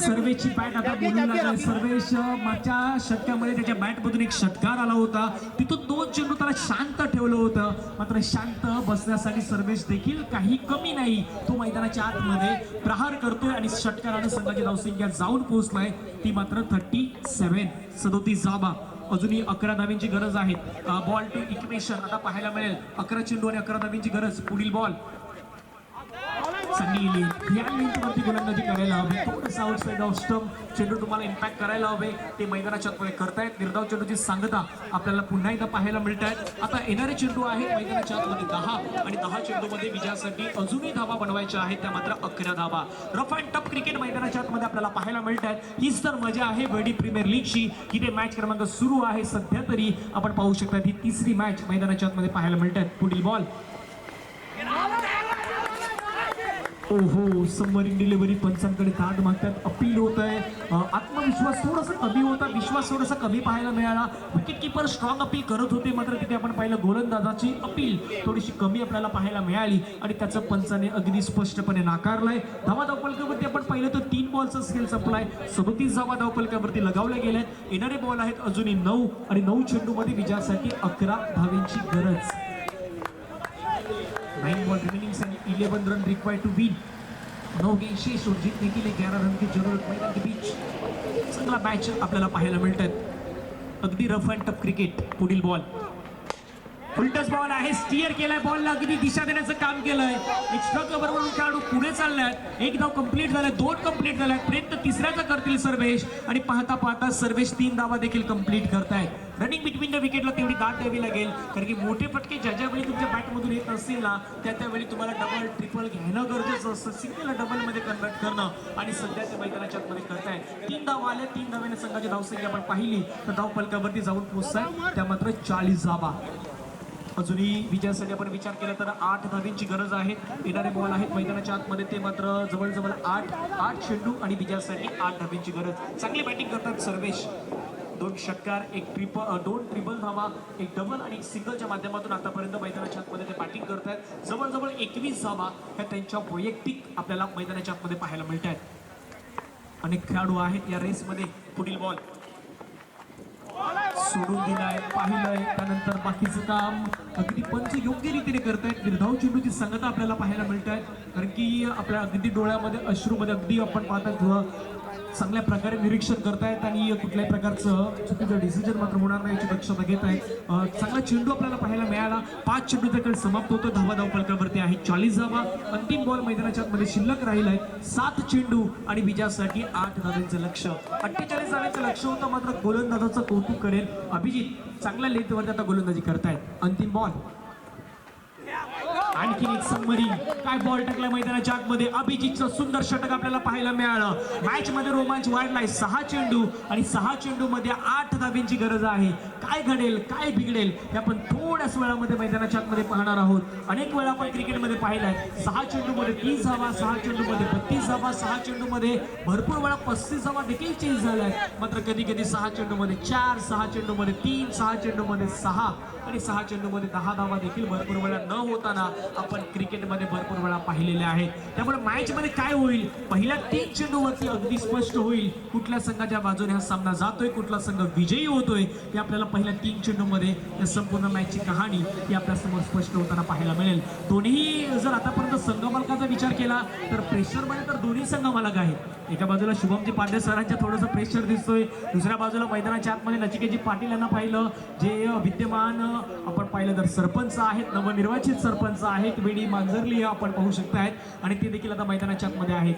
सर्वेशची बॅट आता बोलू लागला. सर्वेश मागच्या षटकामध्ये त्याच्या बॅटमधून एक षटकार आला होता, तिथून 2 चेंडू त्याला शांत ठेवलं होतं. मात्र शांत बसण्यासाठी सर्वेश देखील काही कमी नाही. तो मैदानाच्या आतमध्ये प्रहार करतोय आणि षटकाराने संघाची धावसंख्या जाऊन पोहोचलाय ती मात्र 37. 37 धावा. अजूनही 11 धाव्यांची गरज आहे. बॉल टू इक्वेशन आता पाहायला मिळेल. 11 चेंडू आणि 11 धाव्यांची गरज. पुढील बॉल चांगली या लिंकवरती गोलंदाजी करायला हवी. थोडंसं आउटसाइड ऑफ स्टंप चेंडू तुम्हाला इम्पॅक्ट करायला हवे, ते मैदानाच्या आतमध्ये करतायत. निर्धाव चेंडूची सांगता आपल्याला पुन्हा एकदा पाहायला मिळत आहेत. आता येणारे चेंडू आहेत मैदानाच्या आतमध्ये 10 आणि 10 चेंडूमध्ये विजयासाठी अजूनही धावा बनवायच्या आहेत, त्या मात्र 11 धावा. रफ अँड टफ क्रिकेट मैदानाच्या आतमध्ये आपल्याला पाहायला मिळत आहेत. हीच तर मजा आहे वेडी प्रीमियर लीगची, की ते मॅच क्रमांक सुरू आहे. सध्या तरी आपण पाहू शकता ही 3री मॅच मैदानाच्या आतमध्ये पाहायला मिळत आहेत. पुढील बॉल. ओहो, सबमरीन डिलिव्हरी. पंचांकडे ताट मागतात. अपील होत आहे. आत्मविश्वास थोडासा कमी होता, विश्वास थोडासा कमी पाहायला मिळाला. विकेट किपर स्ट्रॉंग अपील करत होते, मात्र तिथे आपण पाहिलं गोलंदाजाची अपील थोडीशी कमी आपल्याला पाहायला मिळाली आणि त्याचं पंचाने अगदी स्पष्टपणे नाकारलंय. धावा धावपलकावरती आपण पाहिलं तर 3 बॉलचा स्केल संपलाय. 37 धावा धावपलकावरती लगावल्या गेल्यात. येणारे बॉल आहेत अजूनही 9 आणि 9 चेंडूमध्ये विजयासाठी 11 धावेंची गरज. 9 ball remaining and 11 run required to win. 9 game शेष और जीतने के लिए 11 रन की जरूरत. मैदान के बीच चांगला मॅच आपल्याला पाहायला मिळतात. अगदी रफ अँड टफ क्रिकेट. पुढील बॉल. उलटच बॉल आहे. स्टिअर केलाय बॉलला, अगदी दिशा देण्याचं काम केलंय. एक स्ट्रक बरोबर खेळाडू पुढे चाललाय. 1 धाव कंप्लीट झालाय, 2 कंप्लीट झालाय. प्रयत्न 3ऱ्याचा करतील सर्वेश आणि पाहता पाहता सर्वेश 3 धावा देखील कंप्लीट करतायत. रनिंग बिटवीन द विकेटला तेवढी दाट द्यावी लागेल, कारण की मोठे फटके ज्यावेळी तुमच्या बॅटमधून येत असतील ना, त्यावेळी तुम्हाला डबल ट्रिपल घेणं गरजेचं असतं. सिंगल डबलमध्ये कन्वर्ट करणं आणि सध्या ते मैदानाच्या आतमध्ये करताय. 3 धावा आल्या. 3 धाव्याने संघाची धावसंख्या आपण पाहिली तर धाव फलकावरती जाऊन पोहोचताय, त्या मात्र 40 धावा. अजूनही विजयासाठी आपण विचार केला तर 8 धावेंची गरज आहे. येणारे बॉल आहेत मैदानाच्या आतमध्ये, ते मात्र जवळजवळ 8 चेंडू आणि विजयासाठी 8 धावेंची गरज. चांगली बॅटिंग करतात सर्वेश. 2 षटकार, 2 ट्रिपल धावा, 1 डबल आणि 1 सिंगलच्या माध्यमातून आतापर्यंत मैदानाच्या आतमध्ये ते बॅटिंग करतायत. जवळजवळ 21 धावा ह्या त्यांच्या वैयक्तिक आपल्याला मैदानाच्या आतमध्ये पाहायला मिळत आहेत. अनेक खेळाडू आहेत या रेसमध्ये. पुढील बॉल सोडून दिलाय, पाहिलंय. त्यानंतर बाकीचं काम अगदी पंच योग्य रीतीने करतायत. निर्धाव चेंडूची संगता आपल्याला पाहायला मिळत आहे, कारण की आपल्या अगदी डोळ्यामध्ये अश्रूमध्ये अगदी आपण पाहतात चांगल्या प्रकारे निरीक्षण करतायत आणि कुठल्याही प्रकारचं चुकीचं डिसिजन मात्र होणार नाही याची दक्षता घेत आहेत. चांगला चेंडू आपल्याला पाहायला मिळाला. 5 चेंडू त्याकडे समाप्त होतो. धावा धावपलकावरती आहे 40 धावा. अंतिम बॉल मैदानाच्या आतमध्ये शिल्लक राहिलाय. 7 चेंडू आणि विजयासाठी 8 धावांचं लक्ष. 48 धावांचं लक्ष होतं, मात्र गोलंदाजाचं कौतुक करेल. अभिजित चांगल्या लेंथवरती आता गोलंदाजी करतायत. अंतिम बॉल. आणखी एक सबमरीन. काय बॉल टाकला मैदानाच्या आतमध्ये. अभिजितचं सुंदर षटक आपल्याला पाहायला मिळालं. मॅच मध्ये रोमांच वाढलाय. 6 चेंडू आणि 6 चेंडू मध्ये 8 धावेंची गरज आहे. काय घडेल, काय बिघडेल हे आपण थोड्याच वेळामध्ये मैदानाच्या आतमध्ये पाहणार आहोत. अनेक वेळा आपण क्रिकेटमध्ये पाहिलाय 6 चेंडू मध्ये 30 धावा, 6 चेंडू मध्ये 32 धावा, 6 चेंडू मध्ये भरपूर वेळा 35 धावा देखील चेंज झालाय. मात्र कधी कधी 6 चेंडू मध्ये 4, 6 चेंडू मध्ये 3, 6 चेंडू मध्ये 6 आणि 6 चेंडूमध्ये 10 धावा देखील भरपूर वेळा न होताना आपण क्रिकेटमध्ये भरपूर वेळा पाहिलेल्या आहेत. त्यामुळे मॅच मध्ये काय होईल, पहिल्या 3 चेंडूवरती अगदी स्पष्ट होईल कुठल्या संघाच्या बाजूने हा सामना जातोय, कुठला संघ विजयी होतोय. हे आपल्याला पहिल्या 3 चेंडूमध्ये या संपूर्ण मॅचची कहाणी ही आपल्या समोर स्पष्ट होताना पाहायला मिळेल. दोन्ही जर आतापर्यंत संघ मालकाचा विचार केला तर प्रेशरमध्ये तर दोन्ही संघ मालक आहेत. एका बाजूला शुभमजी पांडे सरांच्या थोडंसं प्रेशर दिसतोय, दुसऱ्या बाजूला मैदानाच्या आतमध्ये नचिकेतजी पाटील यांना पाहिलं, जे विद्यमान आपण पाहिलं तर सरपंच आहेत, नवनिर्वाचित सरपंच आहेत, वेडी मांजरली आपण पाहू शकतायत आणि ते देखील आता मैदानाच्या आतमध्ये आहेत.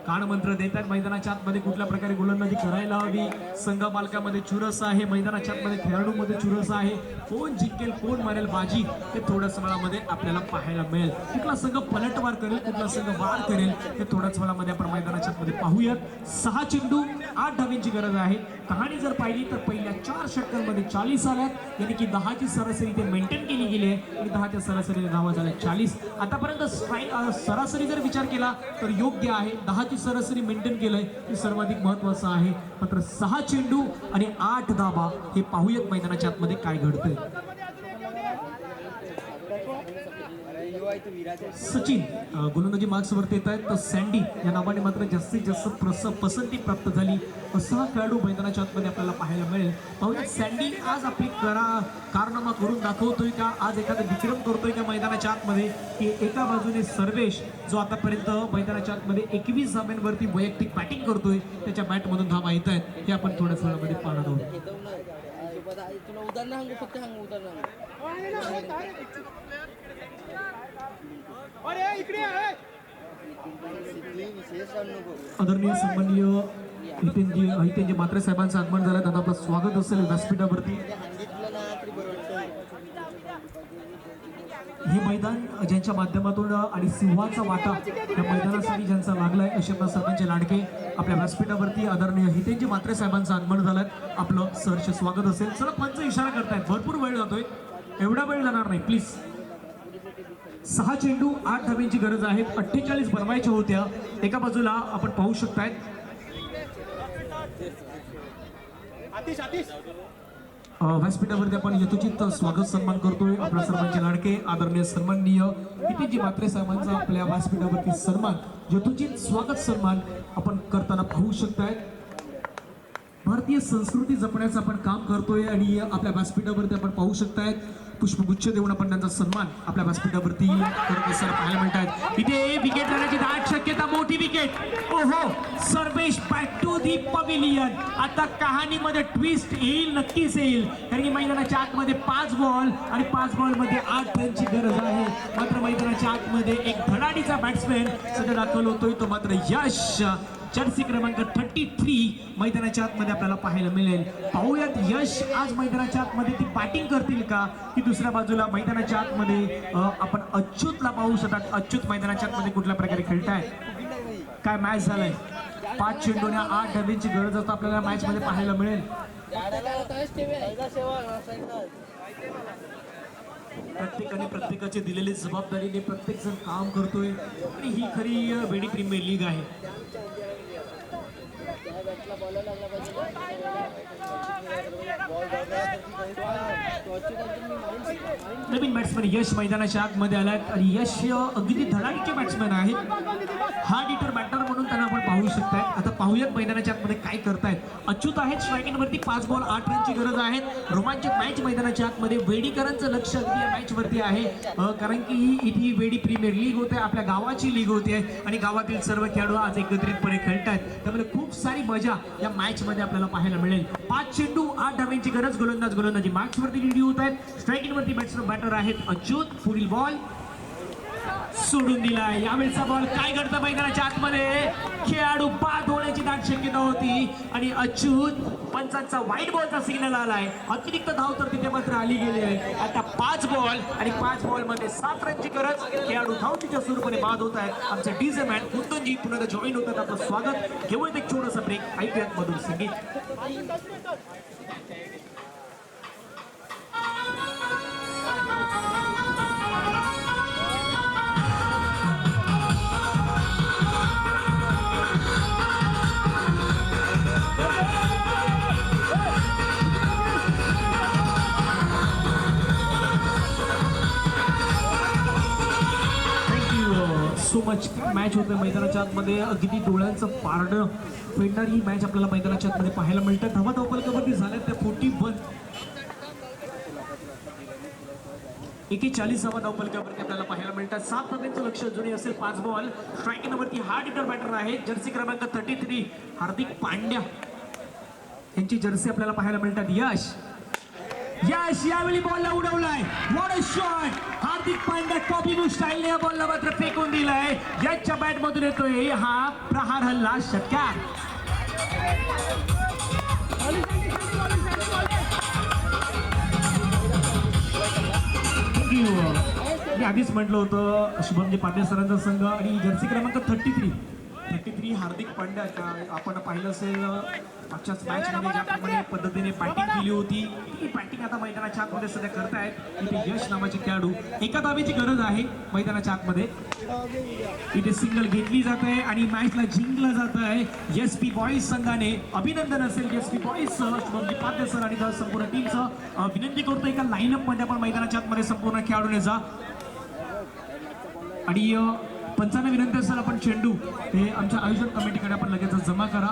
कान मंत्र देतात मैदानाच्या आतमध्ये कुठल्या प्रकारे गोलंदाजी करायला हवी. संघ मालकामध्ये चुरस आहे, मैदानाच्या आतमध्ये खेळाडूमध्ये चुरस आहे. कोण जिंकेल, कोण मारेल बाजी हे थोड्याच वेळामध्ये आपल्याला पाहायला मिळेल. कुठला संघ पलटवार करेल, कुठला संघ वार करेल हे थोड्याच वेळामध्ये आपण मैदानाच्या आतमध्ये पाहूयात. 6 चेंडू 8 धावांची गरज आहे. कहाणी जर पाहिली तर पहिल्या 4 षटकांमध्ये 40 आल्यात, यानी की 10ची सरासरी ते मेंटेन केली गेली आहे आणि 10च्या सरासरीने धावा झाल्या 40. आतापर्यंत सरासरी जर विचार केला तर योग्य आहे. 10ची सरासरी मेंटेन केलंय हे सर्वाधिक महत्वाचं आहे. मात्र 6 चेंडू आणि 8 धावा हे पाहूयात मैदानाच्या आतमध्ये काय घडतंय. सचिन गोलंदाजी मार्क्सवरती येत आहेत, तर सँडी या नावाने मात्र जास्तीत जास्त पसंती प्राप्त झाली असा हा खेळाडू मैदानाच्या आतमध्ये आपल्याला पाहायला मिळेल. पाहूया सँडी आज आपली कारनामा करून दाखवतोय का, आज एखादा विक्रम करतोय का मैदानाच्या आतमध्ये, की एका बाजूने सर्वेश जो आतापर्यंत मैदानाच्या आतमध्ये 21 धाब्यांवरती वैयक्तिक बॅटिंग करतोय, त्याच्या बॅटमधून धावा येत आहेत हे आपण थोड्याच वेळामध्ये पाहणार आहोत. तुला उदाहरण सांगू, फक्त सांगू उदाहरण. आदरणीय सन्माननीय हितेंजी म्हात्रे साहेबांचं आगमन झालं, त्यांना आपलं स्वागत असेल व्यासपीठावरती. हे मैदान ज्यांच्या माध्यमातून आणि सिंहाचा वाटा या मैदानासाठी ज्यांचा लागलाय अशा सर्वांचे लाडके आपल्या व्यासपीठावरती आदरणीय हितेंजी म्हात्रे साहेबांचं आगमन झालंय, आपलं सहर्ष स्वागत असेल. चला पंच इशारा करतायत, भरपूर वेळ जातोय, एवढा वेळ जाणार नाही प्लीज. 6 चेंडू 8 धाब्यांची गरज आहे. 48 बनवायच्या होत्या. एका बाजूला आपण पाहू शकतायत व्यासपीठावरती आपण यथोचित स्वागत सन्मान करतोय. आपल्या सर्वांचे लाडके आदरणीय सन्माननीय हितेंजी म्हात्रे साहेबांचा आपल्या व्यासपीठावरती सन्मान, यथोचित स्वागत सन्मान आपण करताना पाहू शकतायत. भारतीय संस्कृती जपण्याचं आपण काम करतोय आणि आपल्या व्यासपीठावरती आपण पाहू शकतायत पुष्पगुच्छ देऊन आपण त्यांचा सन्मान आपल्या व्यासपीठावरती करत असताना पाहायला मिळतात. इथे विकेट जाण्याची दाट शक्यता, मोठी विकेट. ओहो, Sarvesh back to the pavilion. आता कहाणीमध्ये ट्विस्ट येईल, नक्कीच येईल, कारण की मैदानाच्या आतमध्ये 5 बॉल आणि 5 बॉलमध्ये 8 रनची गरज आहे. मात्र मैदानाच्या आतमध्ये एक धडाडीचा बॅट्समॅन सध्या दाखल होतोय, तो मात्र यश, जर्सी क्रमांक 33 मैदानाच्या आतमध्ये आपल्याला पाहायला मिळेल. पाहूयात यश आज मैदानाच्या आतमध्ये ती बॅटिंग करतील का, की दुसऱ्या बाजूला मैदानाच्या आतमध्ये आपण अच्युतला पाहू शकतात. अच्युत मैदानाच्या आतमध्ये कुठल्या प्रकारे खेळताय, काय मॅच झालाय. 5 चेंडूने 8 धाब्यांची गरज असता आपल्याला मॅच मध्ये पाहायला मिळेल. प्रत्येकाने प्रत्येकाची दिलेली जबाबदारीने प्रत्येक जण काम करतोय आणि ही खरी वेडी प्रीमियर लीग आहे. नवीन बॅट्समॅन यश मैदानाच्या आतमध्ये आलात आणि यश अगदी धडाडीचे बॅट्समॅन आहेत. हार्ड हिटर बॅटर म्हणून त्यांना आपण पाहू शकताय. आता पाहूयात मैदानाच्या आतमध्ये काय करतायत. अच्युत आहेत स्ट्रायकिंग वरती, 5 बॉल 8 रनची गरज आहे. रोमांचक मॅच मैदानाच्या आतमध्ये. वेडीकरांचं लक्ष अगदी या मॅच वरती आहे, कारण की इथे वेडी प्रीमियर लीग होते, आपल्या गावाची लीग होते आणि गावातील सर्व खेळाडू आज एकत्रितपणे खेळतायत. त्यामुळे खूप सारी मजा या मॅच मध्ये आपल्याला पाहायला मिळेल. 5 चेंडू 8 धाब्यांची गरज. गोलंदाजी मार्क्स वरती रेडी होत आहेत. स्ट्रायकिंग वरती बॅटर आहेत अच्युत. पुढील बॉल सोडून दिलाय. यावेळचा बॉल काय घडतं मैदानाच्या आतमध्ये, खेळाडू बाद होण्याची दाट शक्यता होती आणि अच्युत पंचांचा वाईट बॉलचा सिग्नल आलाय. अतिरिक्त धाव तर तिथे मात्र आली गेली आहे. आता 5 बॉल आणि 5 बॉल मध्ये 7 रनची गरज. खेळाडू धावतीच्या स्वरूपाने बाद होत आहेत. आमचे डीजे मॅन कुंदनजी पुन्हा जॉईन होतात. आपलं स्वागत. घेऊन एक छोटंसं ब्रेक. ऐकूयात मधुर संगीत. सो मच मॅच होते मैदानाच्या आतमध्ये. अगदी डोळ्यांचं पारडं फेडणारी ही मॅच आपल्याला मैदानाच्या आतमध्ये पाहायला मिळतात. धावा धावपलकावरती झाल्या त्या 41. 41 धावा धावपलकावरती आपल्याला पाहायला मिळतात. 7 धावांचं लक्ष अजूनही असेल. 5 बॉल. स्ट्रायकिंग नंबरती हार्ड हिटर बॅटर आहे जर्सी क्रमांक 33 हार्दिक पांड्या यांची जर्सी आपल्याला पाहायला मिळतात. यश यावेळी बॉलला उडवलाय. What a shot. Hardik Pandya copy स्टाईलने या बॉलला मात्र फेकून दिलाय. यशच्या बॅट मधून येतोय हा प्रहार हल्ला षटकार. मी आधीच म्हटलं होतं शुभमजी पाटील सरांचा संघ आणि जर्सी क्रमांक 33 हार्दिक पांड्या. आपण पाहिलं असेल मागच्याच मॅचमध्ये ज्याप्रमाणे पद्धतीने बॅटिंग केली होती ती बॅटिंग आता मैदानाच्या आतमध्ये सध्या करतायत. इथे यश नावाचे खेळाडू. एका धावेची गरज आहे मैदानाच्या आतमध्ये. इथे सिंगल घेतली जात आहे आणि मॅचला जिंकलं जात आहे एसपी बॉईज संघाने. अभिनंदन असेल SP boys Shubham ji Patil sir आणि संपूर्ण टीमचं. विनंती करतो एका लाईनअप मध्ये आपण मैदानाच्या आतमध्ये संपूर्ण खेळाडूने जा आणि पंचांना विनंती असेल आपण चेंडू हे आमच्या आयोजन कमिटीकडे आपण लगेच जमा करा.